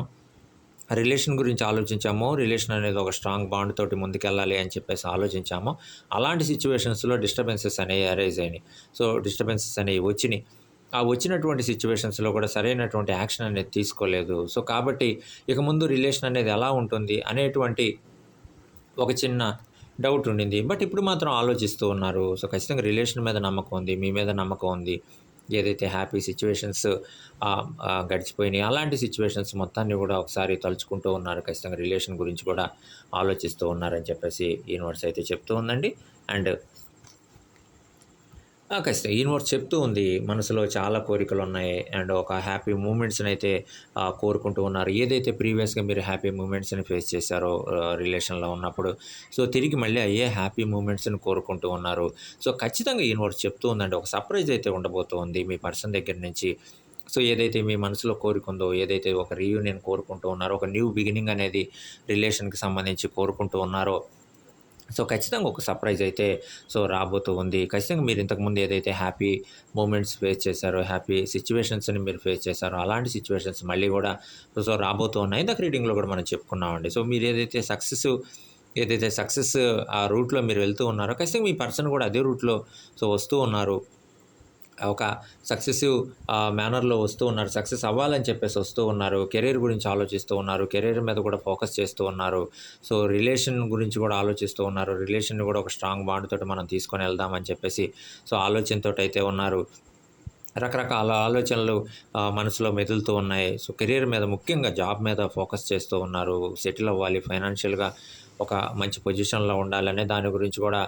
రిలేషన్ గురించి ఆలోచించామో, రిలేషన్ అనేది ఒక స్ట్రాంగ్ బాండ్ తోటి ముందుకెళ్ళాలి అని చెప్పేసి ఆలోచించామో, అలాంటి సిచ్యువేషన్స్‌లో డిస్టర్బెన్సెస్ అనేవి అరైజ్ అయినాయి. డిస్టర్బెన్సెస్ అనేవి వచ్చినియి. ఆ వచ్చినటువంటి సిచ్యువేషన్స్‌లో కూడా సరైనటువంటి యాక్షన్ అనేది తీసుకోలేదు. కాబట్టి ఇక ముందు రిలేషన్ అనేది ఎలా ఉంటుంది అనేటువంటి ఒక చిన్న డౌట్ ఉండింది. బట్ ఇప్పుడు మాత్రం ఆలోచిస్తూ ఉన్నారు. ఖచ్చితంగా రిలేషన్ మీద నమ్మకం ఉంది. మీ మీద నమ్మకం ఉంది. ఏదైతే హ్యాపీ సిచ్యువేషన్స్ గడిచిపోయినాయి, అలాంటి సిచ్యువేషన్స్ మొత్తాన్ని కూడా ఒకసారి తలుచుకుంటూ ఉన్నారు. ఖచ్చితంగా రిలేషన్ గురించి కూడా ఆలోచిస్తూ ఉన్నారని చెప్పేసి యూనివర్స్ అయితే చెప్తూ ఉందండి. అండ్ ఖచ్చితంగా యూనివర్స్ చెప్తూ ఉంది. మనసులో చాలా కోరికలున్నాయి. అండ్ ఒక హ్యాపీ మూమెంట్స్‌ని అయితే కోరుకుంటూ ఉన్నారు. ఏదైతే ప్రీవియస్‌గా మీరు హ్యాపీ మూమెంట్స్‌ని ఫేస్ చేశారో రిలేషన్‌లో ఉన్నప్పుడు, తిరిగి మళ్ళీ అయ్యే హ్యాపీ మూమెంట్స్‌ని కోరుకుంటూ ఉన్నారు. ఖచ్చితంగా యూనివర్స్ చెప్తూ ఉందండి. ఒక సర్ప్రైజ్ అయితే ఉండబోతూ ఉంది మీ పర్సన్ దగ్గర నుంచి. ఏదైతే మీ మనసులో కోరికుందో, ఏదైతే ఒక రీయూనియన్ కోరుకుంటూ ఉన్నారో, ఒక న్యూ బిగినింగ్ అనేది రిలేషన్‌కి సంబంధించి కోరుకుంటూ ఉన్నారో, ఖచ్చితంగా ఒక సర్ప్రైజ్ అయితే రాబోతూ ఉంది. ఖచ్చితంగా మీరు ఇంతకుముందు ఏదైతే హ్యాపీ మూమెంట్స్ ఫేస్ చేశారో, హ్యాపీ సిచ్యువేషన్స్‌ని మీరు ఫేస్ చేశారో, అలాంటి సిచ్యువేషన్స్ మళ్ళీ కూడా రాబోతూ ఉన్నాయి. ఇందాక రీడింగ్‌లో కూడా మనం చెప్పుకున్నామండి. మీరు ఏదైతే సక్సెస్ ఆ రూట్‌లో మీరు వెళ్తూ ఉన్నారో, ఖచ్చితంగా మీ పర్సన్ కూడా అదే రూట్‌లో వస్తూ ఉన్నారు. ఒక సక్సెసివ్ మేనర్‌లో వస్తూ ఉన్నారు. సక్సెస్ అవ్వాలని చెప్పేసి వస్తూ ఉన్నారు. కెరీర్ గురించి ఆలోచిస్తూ ఉన్నారు. కెరీర్ మీద కూడా ఫోకస్ చేస్తూ ఉన్నారు. రిలేషన్ గురించి కూడా ఆలోచిస్తూ ఉన్నారు. రిలేషన్‌ని కూడా ఒక స్ట్రాంగ్ బాండ్ తోటి మనం తీసుకొని వెళ్దామని చెప్పేసి ఆలోచనతోటైతే ఉన్నారు. రకరకాల ఆలోచనలు మనసులో మెదులుతూ ఉన్నాయి. కెరీర్ మీద, ముఖ్యంగా జాబ్ మీద ఫోకస్ చేస్తూ ఉన్నారు. సెటిల్ అవ్వాలి, ఫైనాన్షియల్‌గా ఒక మంచి పొజిషన్‌లో ఉండాలనే దాని గురించి కూడా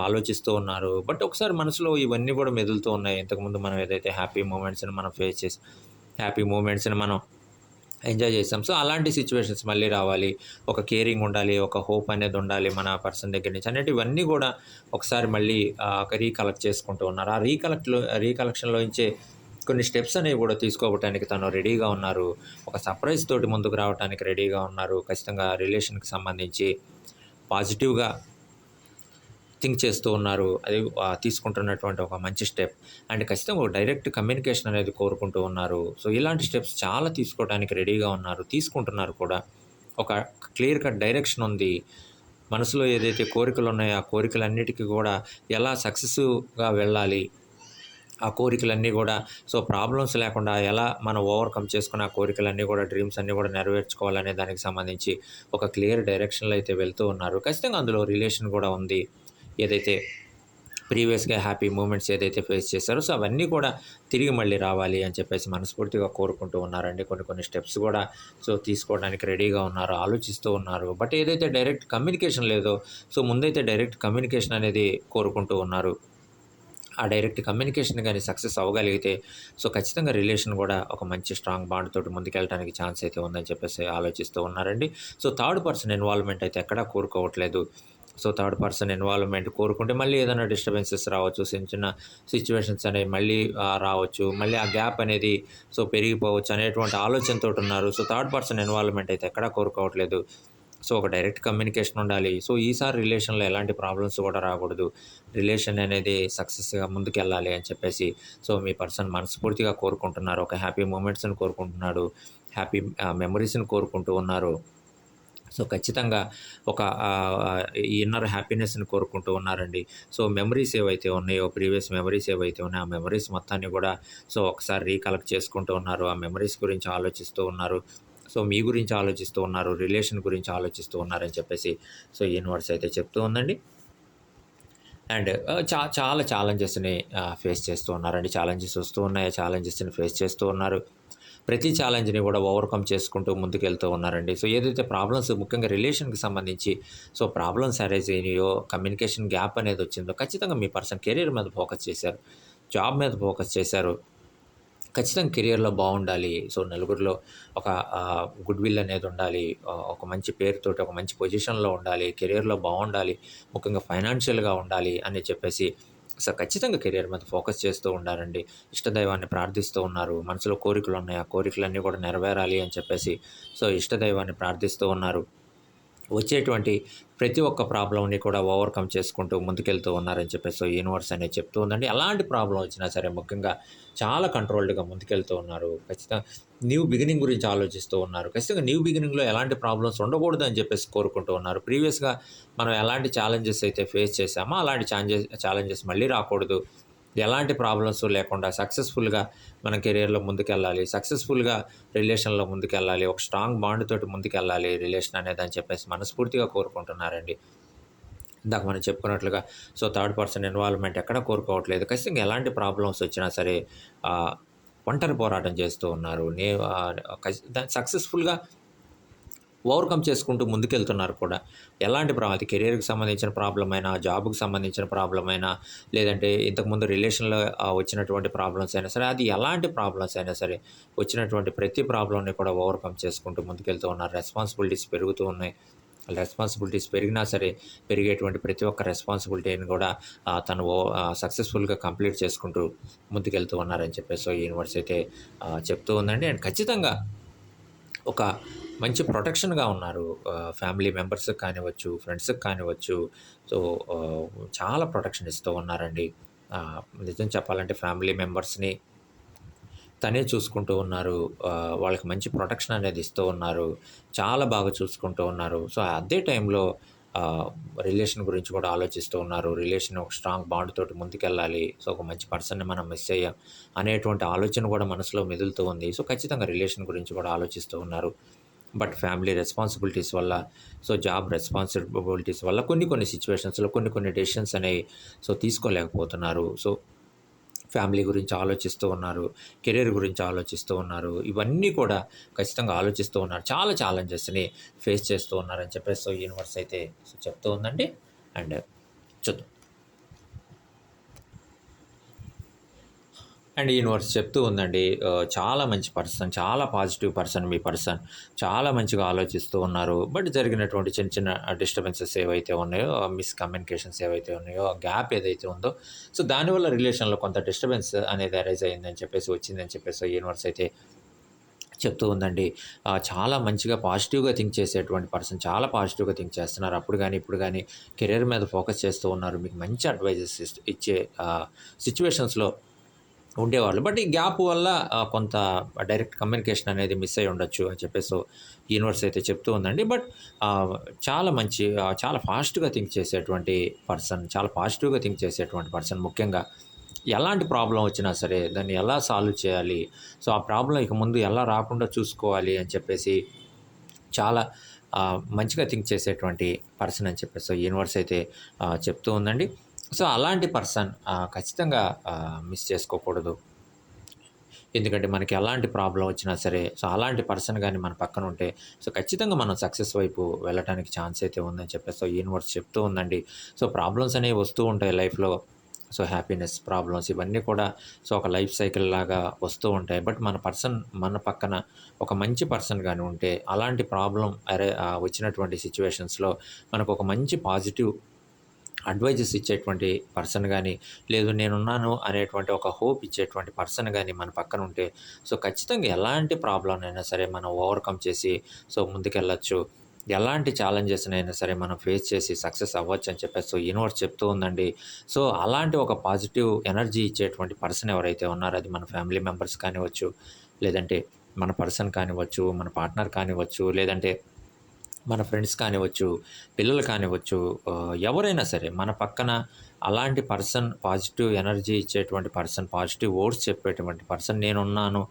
ఆలోచిస్తూ ఉన్నారు. బట్ ఒకసారి మనసులో ఇవన్నీ కూడా మెదులుతూ ఉన్నాయి. ఇంతకుముందు మనం ఏదైతే హ్యాపీ మూమెంట్స్‌ని మనం ఫేస్ చేసి, హ్యాపీ మూమెంట్స్‌ని మనం ఎంజాయ్ చేసాం. అలాంటి సిచ్యువేషన్స్ మళ్ళీ రావాలి. ఒక కేరింగ్ ఉండాలి. ఒక హోప్ అనేది ఉండాలి మన పర్సన్ దగ్గర నుంచి అనేటివన్నీ కూడా ఒకసారి మళ్ళీ రీకలెక్ట్ చేసుకుంటూ ఉన్నారు. ఆ రీకలెక్షన్‌లోంచే కొన్ని స్టెప్స్ అనేవి కూడా తీసుకోవటానికి తను రెడీగా ఉన్నారు. ఒక సర్ప్రైజ్ తోటి ముందుకు రావటానికి రెడీగా ఉన్నారు. ఖచ్చితంగా రిలేషన్‌కి సంబంధించి పాజిటివ్‌గా థింక్ చేస్తూ ఉన్నారు. అది తీసుకుంటున్నటువంటి ఒక మంచి స్టెప్. అండ్ ఖచ్చితంగా ఒక డైరెక్ట్ కమ్యూనికేషన్ అనేది కోరుకుంటూ ఉన్నారు. ఇలాంటి స్టెప్స్ చాలా తీసుకోవడానికి రెడీగా ఉన్నారు. తీసుకుంటున్నారు కూడా. ఒక క్లియర్ కట్ డైరెక్షన్ ఉంది. మనసులో ఏదైతే కోరికలు ఉన్నాయో, ఆ కోరికలన్నిటికీ కూడా ఎలా సక్సెసివ్‌గా వెళ్ళాలి, ఆ కోరికలన్నీ కూడా ప్రాబ్లమ్స్ లేకుండా ఎలా మనం ఓవర్‌కమ్ చేసుకొని ఆ కోరికలన్నీ కూడా, డ్రీమ్స్ అన్నీ కూడా నెరవేర్చుకోవాలనే దానికి సంబంధించి ఒక క్లియర్ డైరెక్షన్‌లో అయితే వెళ్తూ ఉన్నారు. ఖచ్చితంగా అందులో రిలేషన్ కూడా ఉంది. ఏదైతే ప్రీవియస్‌గా హ్యాపీ మూమెంట్స్ ఏదైతే ఫేస్ చేశారో, అవన్నీ కూడా తిరిగి మళ్ళీ రావాలి అని చెప్పేసి మనస్ఫూర్తిగా కోరుకుంటూ ఉన్నారండి. కొన్ని స్టెప్స్ కూడా తీసుకోవడానికి రెడీగా ఉన్నారు. ఆలోచిస్తూ ఉన్నారు. బట్ ఏదైతే డైరెక్ట్ కమ్యూనికేషన్ లేదో, ముందైతే డైరెక్ట్ కమ్యూనికేషన్ అనేది కోరుకుంటూ ఉన్నారు. ఆ డైరెక్ట్ కమ్యూనికేషన్ గాని సక్సెస్ అవ్వగలిగితే ఖచ్చితంగా రిలేషన్ కూడా ఒక మంచి స్ట్రాంగ్ బాండ్ తోటి ముందుకెళ్ళడానికి ఛాన్స్ అయితే ఉందని చెప్పేసి ఆలోచిస్తూ ఉన్నారండి. థర్డ్ పర్సన్ ఇన్వాల్వ్‌మెంట్ అయితే ఎక్కడా కోరుకోవట్లేదు. థర్డ్ పర్సన్ ఇన్వాల్వ్‌మెంట్ కోరుకుంటే మళ్ళీ ఏదైనా డిస్టర్బెన్సెస్ రావచ్చు. చిన్న సిచ్యువేషన్స్ అనేవి మళ్ళీ రావచ్చు. మళ్ళీ ఆ గ్యాప్ అనేది పెరిగిపోవచ్చు అనేటువంటి ఆలోచనతోటి ఉన్నారు. థర్డ్ పర్సన్ ఇన్వాల్వ్‌మెంట్ అయితే ఎక్కడా కోరుకోవట్లేదు. ఒక డైరెక్ట్ కమ్యూనికేషన్ ఉండాలి. ఈసారి రిలేషన్‌లో ఎలాంటి ప్రాబ్లమ్స్ కూడా రాకూడదు. రిలేషన్ అనేది సక్సెస్‌గా ముందుకెళ్ళాలి అని చెప్పేసి మీ పర్సన్ మనస్ఫూర్తిగా కోరుకుంటున్నారు. ఒక హ్యాపీ మూమెంట్స్‌ని కోరుకుంటున్నాడు. హ్యాపీ మెమరీస్‌ని కోరుకుంటూ ఉన్నారు. ఖచ్చితంగా ఒక ఇన్నర్ హ్యాపీనెస్‌ని కోరుకుంటూ ఉన్నారండి. మెమరీస్ ఏవైతే ఉన్నాయో, ప్రీవియస్ మెమరీస్ ఏవైతే ఉన్నాయో, ఆ మెమరీస్ మొత్తాన్ని కూడా ఒకసారి రీకలెక్ట్ చేసుకుంటూ ఉన్నారు. ఆ మెమరీస్ గురించి ఆలోచిస్తూ ఉన్నారు. సో మీ గురించి ఆలోచిస్తూ ఉన్నారు, రిలేషన్ గురించి ఆలోచిస్తూ ఉన్నారని చెప్పేసి సో యూనివర్స్ అయితే చెప్తూ ఉందండి. అండ్ చాలా ఛాలెంజెస్ని ఫేస్ చేస్తూ ఉన్నారండి. ఛాలెంజెస్ వస్తూ ఉన్నాయి. ఛాలెంజెస్ని ఫేస్ చేస్తూ ఉన్నారు. ప్రతి ఛాలెంజ్‌ని కూడా ఓవర్‌కమ్ చేసుకుంటూ ముందుకెళ్తూ ఉన్నారండి. సో ఏదైతే ప్రాబ్లమ్స్ ముఖ్యంగా రిలేషన్‌కి సంబంధించి సో ప్రాబ్లమ్స్ అరైజ్ అయినాయో, కమ్యూనికేషన్ గ్యాప్ అనేది వచ్చిందో ఖచ్చితంగా మీ పర్సన్ కెరీర్ మీద ఫోకస్ చేశారు. జాబ్ మీద ఫోకస్ చేశారు. ఖచ్చితంగా కెరియర్‌లో బావుండాలి. సో నలుగురిలో ఒక గుడ్ విల్ అనేది ఉండాలి. ఒక మంచి పేరుతోటి ఒక మంచి పొజిషన్‌లో ఉండాలి. కెరియర్‌లో బావుండాలి. ముఖ్యంగా ఫైనాన్షియల్‌గా ఉండాలి అని చెప్పేసి సో ఖచ్చితంగా కెరియర్ మీద ఫోకస్ చేస్తూ ఉండారండి. ఇష్టదైవాన్ని ప్రార్థిస్తూ ఉన్నారు. మనసులో కోరికలున్నాయి. ఆ కోరికలన్నీ కూడా నెరవేరాలి అని చెప్పేసి సో ఇష్టదైవాన్ని ప్రార్థిస్తూ ఉన్నారు. వచ్చేటువంటి ప్రతి ఒక్క ప్రాబ్లమ్‌ని కూడా ఓవర్‌కమ్ చేసుకుంటూ ముందుకెళ్తూ ఉన్నారని చెప్పేసి యూనివర్స్ అనేది చెప్తూ ఉందండి. ఎలాంటి ప్రాబ్లమ్ వచ్చినా సరే ముఖ్యంగా చాలా కంట్రోల్డ్‌గా ముందుకెళ్తూ ఉన్నారు. ఖచ్చితంగా న్యూ బిగినింగ్ గురించి ఆలోచిస్తూ ఉన్నారు. ఖచ్చితంగా న్యూ బిగినింగ్‌లో ఎలాంటి ప్రాబ్లమ్స్ ఉండకూడదు అని చెప్పేసి కోరుకుంటూ ఉన్నారు. ప్రీవియస్‌గా మనం ఎలాంటి ఛాలెంజెస్ అయితే ఫేస్ చేశామో అలాంటి ఛాలెంజెస్ మళ్ళీ రాకూడదు. ఎలాంటి ప్రాబ్లమ్స్ లేకుండా సక్సెస్‌ఫుల్‌గా మన కెరియర్‌లో ముందుకెళ్ళాలి. సక్సెస్‌ఫుల్‌గా రిలేషన్‌లో ముందుకెళ్ళాలి. ఒక స్ట్రాంగ్ బాండ్ తోటి ముందుకెళ్ళాలి రిలేషన్ అనేదని చెప్పేసి మనస్ఫూర్తిగా కోరుకుంటున్నారండి. ఇందాక మనం చెప్పుకున్నట్లుగా సో థర్డ్ పర్సన్ ఇన్వాల్వ్‌మెంట్ ఎక్కడ కోరుకోవట్లేదు. ఖచ్చితంగా ఎలాంటి ప్రాబ్లమ్స్ వచ్చినా సరే ఆహ్, ఒంటరి పోరాటం చేస్తూ ఉన్నారు. దాన్ని సక్సెస్‌ఫుల్‌గా ఓవర్‌కమ్ చేసుకుంటూ ముందుకెళ్తున్నారు కూడా. ఎలాంటి అది కెరియర్‌కి సంబంధించిన ప్రాబ్లమ్ అయినా, జాబ్‌కి సంబంధించిన ప్రాబ్లమ్ అయినా, లేదంటే ఇంతకుముందు రిలేషన్‌లో వచ్చినటువంటి ప్రాబ్లమ్స్ అయినా సరే, అది ఎలాంటి ప్రాబ్లమ్స్ అయినా సరే, వచ్చినటువంటి ప్రతి ప్రాబ్లమ్‌ని కూడా ఓవర్‌కమ్ చేసుకుంటూ ముందుకెళ్తూ ఉన్నారు. రెస్పాన్సిబిలిటీస్ పెరుగుతూ ఉన్నాయి. రెస్పాన్సిబిలిటీస్ పెరిగినా సరే, పెరిగేటువంటి ప్రతి ఒక్క రెస్పాన్సిబిలిటీని కూడా సక్సెస్‌ఫుల్‌గా కంప్లీట్ చేసుకుంటూ ముందుకెళ్తూ ఉన్నారని చెప్పేసి యూనివర్స్ అయితే చెప్తూ ఉందండి. అండ్ ఖచ్చితంగా ఒక మంచి ప్రొటెక్షన్‌గా ఉన్నారు. ఫ్యామిలీ మెంబర్స్‌కి కానివ్వచ్చు, ఫ్రెండ్స్‌కి కానివ్వచ్చు. సో, ఆహ్, చాలా ప్రొటెక్షన్ ఇస్తూ ఉన్నారండి. నిజం చెప్పాలంటే ఫ్యామిలీ మెంబర్స్‌ని తనే చూసుకుంటూ ఉన్నారు. వాళ్ళకి మంచి ప్రొటెక్షన్ అనేది ఇస్తూ ఉన్నారు. చాలా బాగా చూసుకుంటూ ఉన్నారు. సో, అదే టైంలో ఆహ్, రిలేషన్ గురించి కూడా ఆలోచిస్తూ ఉన్నారు. రిలేషన్ ఒక స్ట్రాంగ్ బాండ్ తోటి ముందుకెళ్ళాలి. సో, ఒక మంచి పర్సన్‌ని మనం మిస్ అయ్యాం అనేటువంటి ఆలోచన కూడా మనసులో మెదులుతూ ఉంది. సో, ఖచ్చితంగా రిలేషన్ గురించి కూడా ఆలోచిస్తూ ఉన్నారు. బట్ ఫ్యామిలీ రెస్పాన్సిబిలిటీస్ వల్ల, సో, జాబ్ రెస్పాన్సిబిలిటీస్ వల్ల కొన్ని కొన్ని సిట్యుయేషన్స్‌లో కొన్ని కొన్ని డెసిషన్స్ అనేవి సో, తీసుకోలేకపోతున్నారు. సో, ఫ్యామిలీ గురించి ఆలోచిస్తూ ఉన్నారు. కెరియర్ గురించి ఆలోచిస్తూ ఉన్నారు. ఇవన్నీ కూడా ఖచ్చితంగా ఆలోచిస్తూ ఉన్నారు. చాలా ఛాలెంజెస్‌ని ఫేస్ చేస్తూ ఉన్నారని చెప్పేసి సో, యూనివర్స్ అయితే సో, చెప్తూ ఉందండి. అండ్ చూద్దాం. అండ్ యూనివర్స్ చెప్తూ ఉందండి. చాలా మంచి పర్సన్, చాలా పాజిటివ్ పర్సన్ మీ పర్సన్. చాలా మంచిగా ఆలోచిస్తూ ఉన్నారు. బట్ జరిగినటువంటి చిన్న చిన్న డిస్టర్బెన్సెస్ ఏవైతే ఉన్నాయో, మిస్‌కమ్యూనికేషన్స్ ఏవైతే ఉన్నాయో, ఆ గ్యాప్ ఏదైతే ఉందో, సో దానివల్ల రిలేషన్‌లో కొంత డిస్టర్బెన్స్ అనేది అరైజ్ అయిందని చెప్పేసి, వచ్చిందని చెప్పేసి యూనివర్స్ అయితే చెప్తూ ఉందండి. చాలా మంచిగా పాజిటివ్‌గా థింక్ చేసేటువంటి పర్సన్. చాలా పాజిటివ్‌గా థింక్ చేస్తున్నారు. అప్పుడు గాని, ఇప్పుడు గాని కెరియర్ మీద ఫోకస్ చేస్తూ ఉన్నారు. మీకు మంచి అడ్వైజెస్ ఇచ్చే సిట్యుయేషన్స్‌లో ఉండేవాళ్ళు. బట్ ఈ గ్యాప్ వల్ల కొంత డైరెక్ట్ కమ్యూనికేషన్ అనేది మిస్ అయ్యి ఉండొచ్చు అని చెప్పేసి యూనివర్స్ అయితే చెప్తూ ఉందండి. బట్ ఆహ్, చాలా మంచి చాలా ఫాస్ట్‌గా థింక్ చేసేటువంటి పర్సన్. చాలా పాజిటివ్‌గా థింక్ చేసేటువంటి పర్సన్. ముఖ్యంగా ఎలాంటి ప్రాబ్లమ్ వచ్చినా సరే దాన్ని ఎలా సాల్వ్ చేయాలి? సో, ఆ ప్రాబ్లమ్ ఇక ముందు ఎలా రాకుండా చూసుకోవాలి అని చెప్పేసి చాలా మంచిగా థింక్ చేసేటువంటి పర్సన్ అని చెప్పేసి యూనివర్స్ అయితే చెప్తూ ఉందండి. సో, అలాంటి పర్సన్ ఖచ్చితంగా మిస్ చేసుకోకూడదు. ఎందుకంటే మనకి ఎలాంటి ప్రాబ్లమ్ వచ్చినా సరే, సో, అలాంటి పర్సన్ గాని మన పక్కన ఉంటే, సో, ఖచ్చితంగా మనం సక్సెస్ వైపు వెళ్ళటానికి ఛాన్స్ అయితే ఉందని చెప్పేసి యూనివర్స్ చెప్తూ ఉందండి. సో, ప్రాబ్లమ్స్ అనేవి వస్తూ ఉంటాయి లైఫ్‌లో. సో, హ్యాపీనెస్, ప్రాబ్లమ్స్ ఇవన్నీ కూడా సో, ఒక లైఫ్ సైకిల్ లాగా వస్తూ ఉంటాయి. బట్ మన పక్కన ఒక మంచి పర్సన్ గాని ఉంటే, అలాంటి ప్రాబ్లమ్ వచ్చినటువంటి సిట్యుయేషన్స్‌లో మనకు ఒక మంచి పాజిటివ్ అడ్వైజెస్ ఇచ్చేటువంటి పర్సన్ గానీ, లేదు నేనున్నాను అనేటువంటి ఒక హోప్ ఇచ్చేటువంటి పర్సన్ గానీ మన పక్కన ఉంటే, సో, ఖచ్చితంగా ఎలాంటి ప్రాబ్లమ్‌నైనా సరే మనం ఓవర్‌కమ్ చేసి, సో, ముందుకెళ్ళొచ్చు. ఎలాంటి ఛాలెంజెస్‌నైనా సరే మనం ఫేస్ చేసి సక్సెస్ అవ్వచ్చని చెప్పేసి సో, యూనివర్స్ చెప్తూ ఉందండి. సో, అలాంటి ఒక పాజిటివ్ ఎనర్జీ ఇచ్చేటువంటి పర్సన్ ఎవరైతే ఉన్నారో అది మన ఫ్యామిలీ మెంబర్స్ కానివ్వచ్చు, లేదంటే మన పర్సన్ కానివ్వచ్చు, మన పార్ట్నర్ కానివ్వచ్చు, లేదంటే మన ఫ్రెండ్స్ కానివ్వచ్చు, పిల్లలు కానివ్వచ్చు, ఎవరైనా సరే మన పక్కన అలాంటి పర్సన్ పాజిటివ్ ఎనర్జీ ఇచ్చేటువంటి పర్సన్, పాజిటివ్ వర్డ్స్ చెప్పేటువంటి పర్సన్ నేనున్నాను,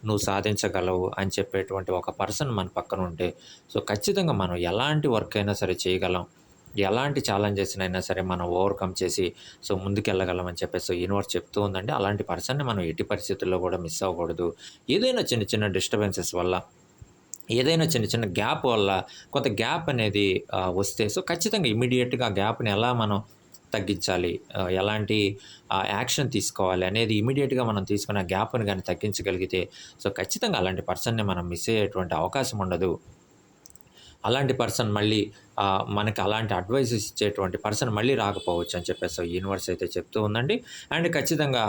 నువ్వు సాధించగలవు అని చెప్పేటువంటి ఒక పర్సన్ మన పక్కన ఉంటే సో ఖచ్చితంగా మనం ఎలాంటి వర్క్ అయినా సరే చేయగలం. ఎలాంటి ఛాలెంజెస్‌నైనా సరే మనం ఓవర్‌కమ్ చేసి సో ముందుకెళ్ళగలం అని చెప్పేసి యూనివర్స్ చెప్తూ ఉందండి. అలాంటి పర్సన్‌ని మనం ఎట్టి పరిస్థితుల్లో కూడా మిస్ అవ్వకూడదు. ఏదైనా చిన్న చిన్న డిస్టర్బెన్సెస్ వల్ల, ఏదైనా చిన్న చిన్న గ్యాప్ వల్ల కొంత గ్యాప్ అనేది వస్తే సో ఖచ్చితంగా ఇమ్మీడియేట్‌గా ఆ గ్యాప్‌ని ఎలా మనం తగ్గించాలి, ఎలాంటి యాక్షన్ తీసుకోవాలి అనేది ఇమ్మీడియేట్‌గా మనం తీసుకున్న గ్యాప్‌ని గాని తగ్గించగలిగితే సో ఖచ్చితంగా అలాంటి పర్సన్‌ని మనం మిస్ అయ్యేటువంటి అవకాశం ఉండదు. అలాంటి పర్సన్ మళ్ళీ మనకి అలాంటి అడ్వైజెస్ ఇచ్చేటువంటి పర్సన్ మళ్ళీ రాకపోవచ్చు అని చెప్పేసి యూనివర్స్ అయితే చెప్తూ ఉందండి. అండ్ ఖచ్చితంగా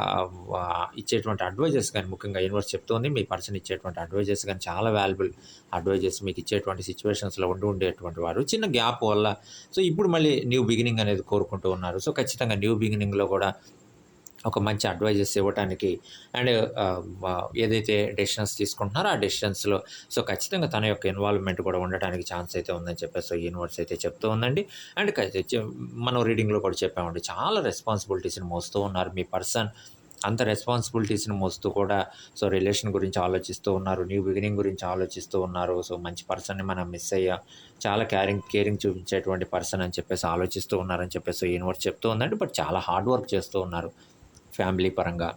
ఇచ్చేటువంటి అడ్వైజెస్ గాని ముఖ్యంగా యూనివర్స్ చెప్తూ ఉంది. మీ పర్సన్ ఇచ్చేటువంటి అడ్వైజెస్ గాని చాలా వాల్యుబుల్ అడ్వైజెస్ మీకు ఇచ్చేటువంటి సిట్యుయేషన్స్‌లో ఉండేటువంటి వారు. చిన్న గ్యాప్ వల్ల సో ఇప్పుడు మళ్ళీ న్యూ బిగినింగ్ అనేది కోరుకుంటూ ఉన్నారు. సో ఖచ్చితంగా న్యూ బిగినింగ్‌లో కూడా ఒక మంచి అడ్వైజెస్ ఇవ్వటానికి అండ్ ఏదైతే డెసిషన్స్ తీసుకుంటున్నారో ఆ డెసిషన్స్‌లో సో ఖచ్చితంగా తన యొక్క ఇన్వాల్వ్‌మెంట్ కూడా ఉండటానికి ఛాన్స్ అయితే ఉందని చెప్పేసి యూనివర్స్ అయితే చెప్తూ ఉందండి. అండ్ మనం రీడింగ్‌లో కూడా చెప్పామండి. చాలా రెస్పాన్సిబిలిటీస్‌ని మోస్తూ ఉన్నారు మీ పర్సన్. అంత రెస్పాన్సిబిలిటీస్‌ని మోస్తూ కూడా సో రిలేషన్ గురించి ఆలోచిస్తూ ఉన్నారు. న్యూ బిగినింగ్ గురించి ఆలోచిస్తూ ఉన్నారు. సో మంచి పర్సన్‌ని మనం మిస్ అయ్యాం. చాలా కేరింగ్ చూపించేటువంటి పర్సన్ అని చెప్పేసి ఆలోచిస్తూ ఉన్నారని చెప్పేసి యూనివర్స్ చెప్తూ ఉందండి. బట్ చాలా హార్డ్ వర్క్ చేస్తూ ఉన్నారు. ఫ్యామిలీ పరంగా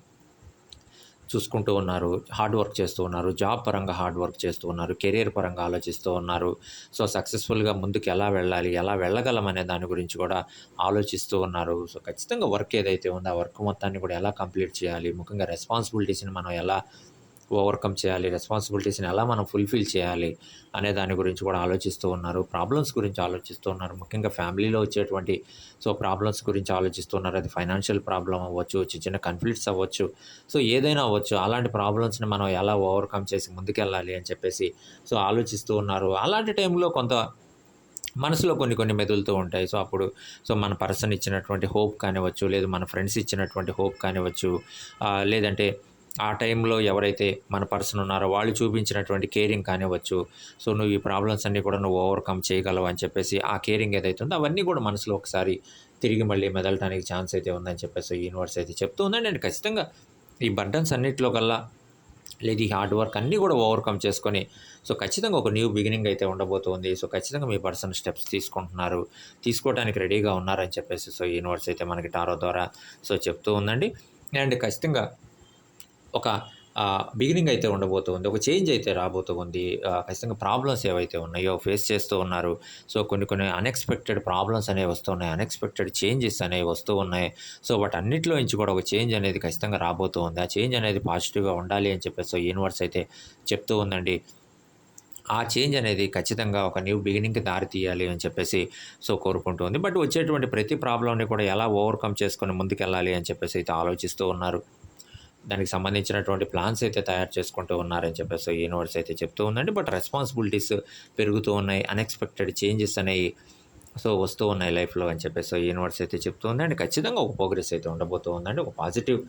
చూసుకుంటూ ఉన్నారు. హార్డ్ వర్క్ చేస్తూ ఉన్నారు. జాబ్ పరంగా హార్డ్ వర్క్ చేస్తూ ఉన్నారు. కెరియర్ పరంగా ఆలోచిస్తూ ఉన్నారు. సో సక్సెస్‌ఫుల్‌గా ముందుకు ఎలా వెళ్ళాలి? ఎలా వెళ్ళగలం అనే దాని గురించి కూడా ఆలోచిస్తూ ఉన్నారు. సో ఖచ్చితంగా వర్క్ ఏదైతే ఉందో ఆ వర్క్ మొత్తాన్ని కూడా ఎలా కంప్లీట్ చేయాలి? ముఖ్యంగా రెస్పాన్సిబిలిటీస్‌ని మనం ఎలా ఓవర్‌కమ్ చేయాలి? రెస్పాన్సిబిలిటీస్‌ని ఎలా మనం ఫుల్‌ఫిల్ చేయాలి? అనే దాని గురించి కూడా ఆలోచిస్తూ ఉన్నారు. ప్రాబ్లమ్స్ గురించి ఆలోచిస్తూ ఉన్నారు. ముఖ్యంగా ఫ్యామిలీలో వచ్చేటువంటి సో ప్రాబ్లమ్స్ గురించి ఆలోచిస్తూ ఉన్నారు. అది ఫైనాన్షియల్ ప్రాబ్లమ్ అవ్వచ్చు, చిన్న చిన్న కాన్‌ఫ్లిక్ట్స్ అవ్వచ్చు. సో ఏదైనా అవ్వచ్చు. అలాంటి ప్రాబ్లమ్స్‌ని మనం ఎలా ఓవర్‌కమ్ చేసి ముందుకెళ్ళాలి అని చెప్పేసి సో ఆలోచిస్తూ ఉన్నారు. అలాంటి టైంలో కొంత మనసులో కొన్ని కొన్ని మెదులుతూ ఉంటాయి. సో అప్పుడు సో మన పర్సన్ ఇచ్చినటువంటి హోప్ కానివ్వచ్చు, లేదు మన ఫ్రెండ్స్ ఇచ్చినటువంటి హోప్ కానివ్వచ్చు, లేదంటే ఆ టైంలో ఎవరైతే మన పర్సన్ ఉన్నారో వాళ్ళు చూపించినటువంటి కేరింగ్ కానివ్వచ్చు. సో నువ్వు ఈ ప్రాబ్లమ్స్ అన్నీ కూడా నువ్వు ఓవర్‌కమ్ చేయగలవు అని చెప్పేసి ఆ కేరింగ్ ఏదైతే ఉందో అవన్నీ కూడా మనసులో ఒకసారి తిరిగి మళ్ళీ మెదలటానికి ఛాన్స్ అయితే ఉందని చెప్పేసి యూనివర్స్ అయితే చెప్తూ ఉందండి. అండ్ ఖచ్చితంగా ఈ బర్డన్స్ అన్నిట్లో కల్లా లేదు ఈ హార్డ్ వర్క్ అన్నీ కూడా ఓవర్‌కమ్ చేసుకొని సో ఖచ్చితంగా ఒక న్యూ బిగినింగ్ అయితే ఉండబోతుంది. సో ఖచ్చితంగా మీ పర్సన్ స్టెప్స్ తీసుకుంటున్నారు. తీసుకోవడానికి రెడీగా ఉన్నారని చెప్పేసి సో యూనివర్స్ అయితే మనకి టారో ద్వారా సో చెప్తూ ఉందండి. అండ్ ఖచ్చితంగా ఒక బిగినింగ్ అయితే ఉండబోతుంది. ఒక చేంజ్ అయితే రాబోతూ ఉంది. ఖచ్చితంగా ప్రాబ్లమ్స్ ఏవైతే ఉన్నాయో ఫేస్ చేస్తూ ఉన్నారు. సో కొన్ని కొన్ని అన్‌ఎక్స్‌పెక్టెడ్ ప్రాబ్లమ్స్ అనేవి వస్తూ ఉన్నాయి. అన్‌ఎక్స్‌పెక్టెడ్ చేంజెస్ అనేవి వస్తూ ఉన్నాయి. సో వాటన్నిటిలో నుంచి కూడా ఒక చేంజ్ అనేది ఖచ్చితంగా రాబోతూ ఉంది. ఆ చేంజ్ అనేది పాజిటివ్‌గా ఉండాలి అని చెప్పేసి సో యూనివర్స్ అయితే చెప్తూ ఉందండి. ఆ చేంజ్ అనేది ఖచ్చితంగా ఒక న్యూ బిగినింగ్‌కి దారి తీయాలి అని చెప్పేసి సో కోరుకుంటుంది. బట్ వచ్చేటువంటి ప్రతి ప్రాబ్లమ్‌ని కూడా ఎలా ఓవర్‌కమ్ చేసుకొని ముందుకెళ్ళాలి అని చెప్పేసి అయితే ఆలోచిస్తూ ఉన్నారు. దానికి సంబంధించినటువంటి ప్లాన్స్ అయితే తయారు చేసుకుంటూ ఉన్నారని చెప్పేసి యూనివర్స్ అయితే చెప్తూ ఉందండి. బట్ రెస్పాన్సిబిలిటీస్ పెరుగుతూ ఉన్నాయి. అన్‌ఎక్స్‌పెక్టెడ్ చేంజెస్ అనేవి సో వస్తూ ఉన్నాయి లైఫ్‌లో అని చెప్పేసి యూనివర్స్ అయితే చెప్తూ ఉంది. అండ్ ఖచ్చితంగా ఒక ప్రోగ్రెస్ అయితే ఉండబోతూ ఉందండి. ఒక పాజిటివ్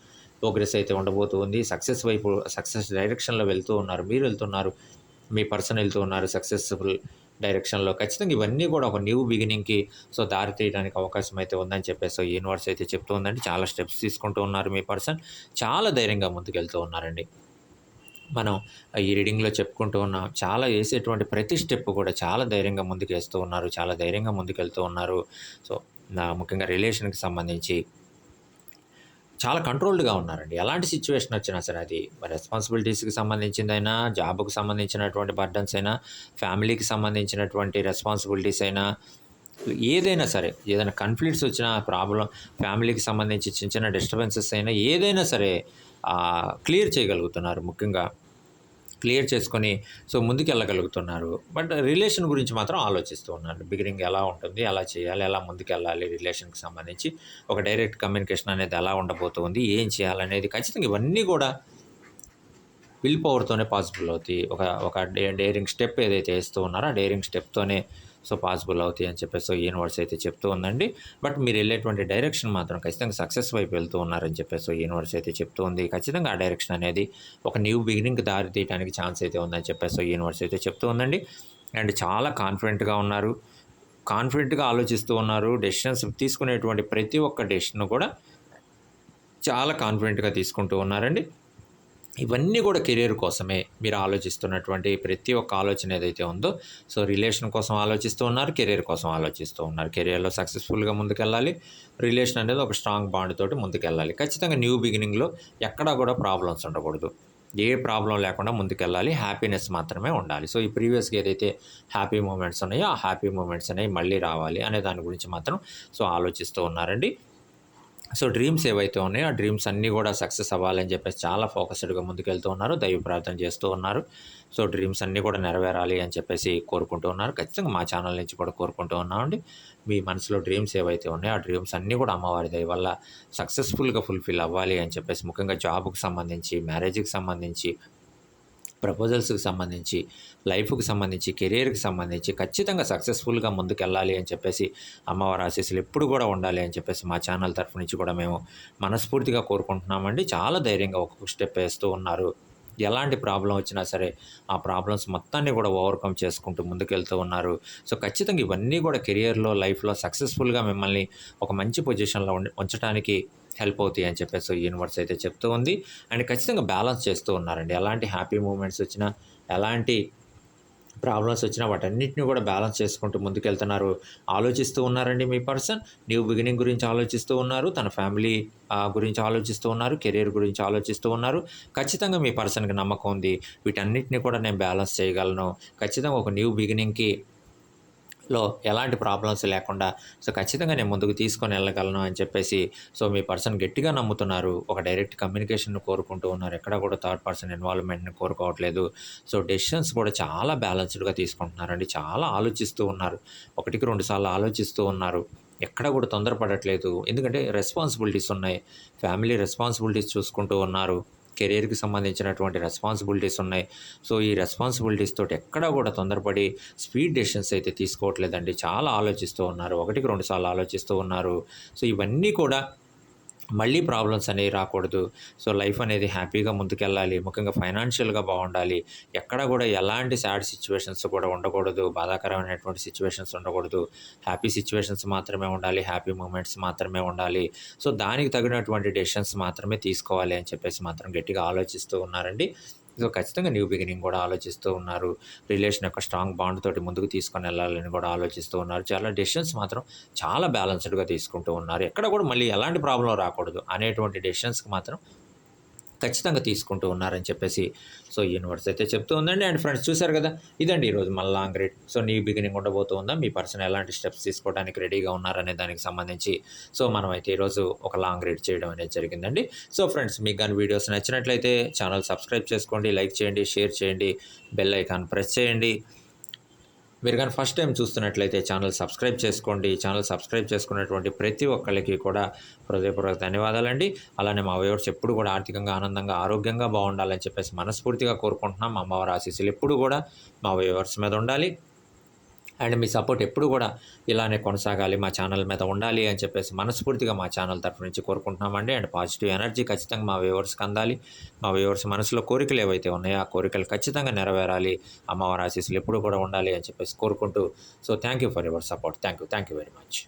ప్రోగ్రెస్ అయితే ఉండబోతూ ఉంది. సక్సెస్ వైపు సక్సెస్ డైరెక్షన్‌లో వెళ్తూ ఉన్నారు. మీరు వెళ్తున్నారు. మీ పర్సన్ వెళ్తూ ఉన్నారు సక్సెస్‌ఫుల్ డైరెక్షన్‌లో. ఖచ్చితంగా ఇవన్నీ కూడా ఒక న్యూ బిగినింగ్‌కి సో దారి తీయడానికి అవకాశం అయితే ఉందని చెప్పేసి యూనివర్స్ అయితే చెప్తూ ఉందండి. చాలా స్టెప్స్ తీసుకుంటూ ఉన్నారు మీ పర్సన్. చాలా ధైర్యంగా ముందుకెళ్తూ ఉన్నారండి. మనం ఈ రీడింగ్‌లో చెప్పుకుంటూ ఉన్నాం. చాలా ఏసేటువంటి ప్రతి స్టెప్ కూడా చాలా ధైర్యంగా ముందుకేస్తూ ఉన్నారు. చాలా ధైర్యంగా ముందుకెళ్తూ ఉన్నారు. సో, ముఖ్యంగా రిలేషన్‌కి సంబంధించి చాలా కంట్రోల్డ్‌గా ఉన్నారండి. ఎలాంటి సిట్యుయేషన్ వచ్చినా సరే అది రెస్పాన్సిబిలిటీస్‌కి సంబంధించిందైనా, జాబ్‌కి సంబంధించినటువంటి బర్డన్స్ అయినా, ఫ్యామిలీకి సంబంధించినటువంటి రెస్పాన్సిబిలిటీస్ అయినా, ఏదైనా సరే, ఏదైనా కాన్‌ఫ్లిక్ట్స్ వచ్చినా ప్రాబ్లమ్ ఫ్యామిలీకి సంబంధించి చిన్న చిన్న డిస్టర్బెన్సెస్ అయినా ఏదైనా సరే క్లియర్ చేయగలుగుతున్నారు ముఖ్యంగా. క్లియర్ చేసుకొని సో ముందుకెళ్ళగలుగుతున్నారు. బట్ రిలేషన్ గురించి మాత్రం ఆలోచిస్తూ ఉన్నారు. బిగినింగ్ ఎలా ఉంటుంది? ఎలా చేయాలి? ఎలా ముందుకెళ్ళాలి రిలేషన్‌కి సంబంధించి? ఒక డైరెక్ట్ కమ్యూనికేషన్ అనేది ఎలా ఉండబోతుంది? ఏం చేయాలనేది ఖచ్చితంగా ఇవన్నీ కూడా విల్ పవర్‌తోనే పాసిబుల్ అవుతాయి. ఒక ఒక డేరింగ్ స్టెప్ ఏదైతే ఏస్తూ ఉన్నారో ఆ డేరింగ్ స్టెప్‌తోనే సో పాసిబుల్ అవుతాయి అని చెప్పేసి యూనివర్స్ అయితే చెప్తూ ఉందండి. బట్ మీరు వెళ్ళేటువంటి డైరెక్షన్ మాత్రం ఖచ్చితంగా సక్సెస్ వైపు వెళ్తూ ఉన్నారని చెప్పేసి యూనివర్స్ అయితే చెప్తూ ఉంది. ఖచ్చితంగా ఆ డైరెక్షన్ అనేది ఒక న్యూ బిగినింగ్‌కి దారి తీయడానికి ఛాన్స్ అయితే ఉందని చెప్పేసి యూనివర్స్ అయితే చెప్తూ ఉందండి. అండ్ చాలా కాన్ఫిడెంట్‌గా ఉన్నారు. కాన్ఫిడెంట్‌గా ఆలోచిస్తూ ఉన్నారు. డెసిషన్స్ తీసుకునేటువంటి ప్రతి ఒక్క డెసిషన్ కూడా చాలా కాన్ఫిడెంట్‌గా తీసుకుంటూ ఉన్నారండి. ఇవన్నీ కూడా కెరియర్ కోసమే మీరు ఆలోచిస్తున్నటువంటి ప్రతి ఒక్క ఆలోచన ఏదైతే ఉందో, సో రిలేషన్ కోసం ఆలోచిస్తూ ఉన్నారు, కెరియర్ కోసం ఆలోచిస్తూ ఉన్నారు. కెరియర్‌లో సక్సెస్‌ఫుల్‌గా ముందుకెళ్ళాలి. రిలేషన్ అనేది ఒక స్ట్రాంగ్ బాండ్ తోటి ముందుకెళ్ళాలి. ఖచ్చితంగా న్యూ బిగినింగ్‌లో ఎక్కడా కూడా ప్రాబ్లమ్స్ ఉండకూడదు. ఏ ప్రాబ్లమ్ లేకుండా ముందుకెళ్ళాలి. హ్యాపీనెస్ మాత్రమే ఉండాలి. సో, ఈ ప్రీవియస్‌గా ఏదైతే హ్యాపీ మూమెంట్స్ ఉన్నాయో, ఆ హ్యాపీ మూమెంట్స్ అనేవి మళ్ళీ రావాలి అనే దాని గురించి మాత్రం సో ఆలోచిస్తూ ఉన్నారండి. సో, డ్రీమ్స్ ఏవైతే ఉన్నాయో, ఆ డ్రీమ్స్ అన్నీ కూడా సక్సెస్ అవ్వాలని చెప్పేసి చాలా ఫోకస్డ్‌గా ముందుకెళ్తూ ఉన్నారు. దైవ ప్రార్థన చేస్తూ ఉన్నారు. సో, డ్రీమ్స్ అన్నీ కూడా నెరవేరాలి అని చెప్పేసి కోరుకుంటూ ఉన్నారు. ఖచ్చితంగా మా ఛానల్ నుంచి కూడా కోరుకుంటూ ఉన్నామండి. మీ మనసులో డ్రీమ్స్ ఏవైతే ఉన్నాయో, ఆ డ్రీమ్స్ అన్నీ కూడా అమ్మవారి దయ వల్ల సక్సెస్‌ఫుల్‌గా ఫుల్‌ఫిల్ అవ్వాలి అని చెప్పేసి ముఖ్యంగా జాబ్‌కి సంబంధించి, మ్యారేజ్‌కి సంబంధించి, ప్రపోజల్స్‌కి సంబంధించి, లైఫ్‌కి సంబంధించి, కెరియర్‌కి సంబంధించి ఖచ్చితంగా సక్సెస్‌ఫుల్‌గా ముందుకెళ్ళాలి అని చెప్పేసి అమ్మవారి ఆశీస్సులు ఎప్పుడు కూడా ఉండాలి అని చెప్పేసి మా ఛానల్ తరఫు నుంచి కూడా మేము మనస్ఫూర్తిగా కోరుకుంటున్నామండి. చాలా ధైర్యంగా ఒక్కొక్క స్టెప్ వేస్తూ ఉన్నారు. ఎలాంటి ప్రాబ్లమ్ వచ్చినా సరే, ఆ ప్రాబ్లమ్స్ మొత్తాన్ని కూడా ఓవర్‌కమ్ చేసుకుంటూ ముందుకెళ్తూ ఉన్నారు. సో, ఖచ్చితంగా ఇవన్నీ కూడా కెరియర్‌లో, లైఫ్‌లో సక్సెస్‌ఫుల్‌గా మిమ్మల్ని ఒక మంచి పొజిషన్‌లో ఉంచటానికి హెల్ప్ అవుతాయి అని చెప్పేసి యూనివర్స్ అయితే చెప్తూ ఉంది. అండ్ ఖచ్చితంగా బ్యాలెన్స్ చేస్తూ ఉన్నారండి. ఎలాంటి హ్యాపీ మూమెంట్స్ వచ్చినా, ఎలాంటి ప్రాబ్లమ్స్ వచ్చినా వాటన్నిటిని కూడా బ్యాలెన్స్ చేసుకుంటూ ముందుకెళ్తున్నారు. ఆలోచిస్తూ ఉన్నారండి మీ పర్సన్. న్యూ బిగినింగ్ గురించి ఆలోచిస్తూ ఉన్నారు. తన ఫ్యామిలీ గురించి ఆలోచిస్తూ ఉన్నారు. కెరియర్ గురించి ఆలోచిస్తూ ఉన్నారు. ఖచ్చితంగా మీ పర్సన్‌కి నమ్మకం ఉంది. వీటన్నిటిని కూడా నేను బ్యాలెన్స్ చేయగలను. ఖచ్చితంగా ఒక న్యూ బిగినింగ్‌కి ఎలాంటి ప్రాబ్లమ్స్ లేకుండా సో, ఖచ్చితంగా నేను ముందుకు తీసుకొని వెళ్ళగలను అని చెప్పేసి సో, మీ పర్సన్ గట్టిగా నమ్ముతున్నారు. ఒక డైరెక్ట్ కమ్యూనికేషన్‌ని కోరుకుంటూ ఉన్నారు. ఎక్కడ కూడా థర్డ్ పర్సన్ ఇన్వాల్వ్‌మెంట్‌ని కోరుకోవట్లేదు. సో, డెసిషన్స్ కూడా చాలా బ్యాలెన్స్డ్‌గా తీసుకుంటున్నారండి. చాలా ఆలోచిస్తూ ఉన్నారు. ఒకటికి 2 సార్లు ఆలోచిస్తూ ఉన్నారు. ఎక్కడ కూడా తొందరపడట్లేదు. ఎందుకంటే రెస్పాన్సిబిలిటీస్ ఉన్నాయి. ఫ్యామిలీ రెస్పాన్సిబిలిటీస్ చూసుకుంటూ ఉన్నారు. కెరియర్‌కి సంబంధించినటువంటి రెస్పాన్సిబిలిటీస్ ఉన్నాయి. సో, ఈ రెస్పాన్సిబిలిటీస్ తోటి ఎక్కడా కూడా తొందరపడి స్పీడ్ డెసిషన్స్ అయితే తీసుకోవట్లేదండి. చాలా ఆలోచిస్తూ ఉన్నారు. ఒకటికి 2 సార్లు ఆలోచిస్తూ ఉన్నారు. సో, ఇవన్నీ కూడా మళ్ళీ ప్రాబ్లమ్స్ అనేవి రాకూడదు. సో, లైఫ్ అనేది హ్యాపీగా ముందుకెళ్ళాలి. ముఖ్యంగా ఫైనాన్షియల్‌గా బావుండాలి. ఎక్కడ కూడా ఎలాంటి సాడ్ సిట్యుయేషన్స్ కూడా ఉండకూడదు. బాధాకరమైనటువంటి సిట్యుయేషన్స్ ఉండకూడదు. హ్యాపీ సిట్యుయేషన్స్ మాత్రమే ఉండాలి. హ్యాపీ మూమెంట్స్ మాత్రమే ఉండాలి. సో, దానికి తగినటువంటి డెసిషన్స్ మాత్రమే తీసుకోవాలి అని చెప్పేసి మాత్రం గట్టిగా ఆలోచిస్తూ ఉన్నారండి. సో, ఖచ్చితంగా న్యూ బిగినింగ్ కూడా ఆలోచిస్తూ ఉన్నారు. రిలేషన్ యొక్క స్ట్రాంగ్ బాండ్ తోటి ముందుకు తీసుకొనెళ్ళాలని కూడా ఆలోచిస్తూ ఉన్నారు. చాలా డెసిషన్స్ మాత్రం చాలా బ్యాలెన్స్‌డ్‌గా తీసుకుంటూ ఉన్నారు. ఎక్కడ కూడా మళ్ళీ ఎలాంటి ప్రాబ్లమ్ రాకూడదు అనేటువంటి డెసిషన్స్‌కి మాత్రం ఖచ్చితంగా తీసుకుంటూ ఉన్నారని చెప్పేసి సో, యూనివర్స్ అయితే చెప్తూ ఉందండి. అండ్ ఫ్రెండ్స్ చూసారు కదా! ఇదండి ఈరోజు మన long read. So, new beginning ఉండబోతూ ఉందా? మీ పర్సన్ ఎలాంటి స్టెప్స్ తీసుకోవడానికి రెడీగా ఉన్నారనే దానికి సంబంధించి సో, మనమైతే ఈరోజు ఒక లాంగ్ రీడ్ చేయడం అనేది జరిగిందండి. సో, ఫ్రెండ్స్ మీకు గాని వీడియోస్ నచ్చినట్లయితే ఛానల్ సబ్స్క్రైబ్ చేసుకోండి, లైక్ చేయండి, షేర్ చేయండి, బెల్ ఐకాన్ ప్రెస్ చేయండి. మీరు కానీ ఫస్ట్ టైం చూస్తున్నట్లయితే ఛానల్ సబ్స్క్రైబ్ చేసుకోండి. ఛానల్ సబ్స్క్రైబ్ చేసుకున్నటువంటి ప్రతి ఒక్కళ్ళకి కూడా హృదయపూర్వక ధన్యవాదాలండి. అలానే మా వ్యూవర్స్ ఎప్పుడు కూడా ఆర్థికంగా, ఆనందంగా, ఆరోగ్యంగా బాగుండాలని చెప్పేసి మనస్ఫూర్తిగా కోరుకుంటున్నాం. అమ్మవారి ఆశీస్సులు ఎప్పుడు కూడా మా వ్యూవర్స్ మీద ఉండాలి. అండ్ మీ సపోర్ట్ ఎప్పుడు కూడా ఇలానే కొనసాగాలి, మా ఛానల్ మీద ఉండాలి అని చెప్పేసి మనస్ఫూర్తిగా మా ఛానల్ తరఫు నుంచి కోరుకుంటున్నామండి. అండ్ పాజిటివ్ ఎనర్జీ ఖచ్చితంగా మా వ్యూవర్స్‌కి అందాలి. మా వ్యూవర్స్ మనసులో కోరికలు ఏవైతే ఉన్నాయో, ఆ కోరికలు ఖచ్చితంగా నెరవేరాలి. అమ్మవారి ఆశీస్సులు ఎప్పుడు కూడా ఉండాలి అని చెప్పేసి కోరుకుంటూ so, thank you for your support. Thank you very much.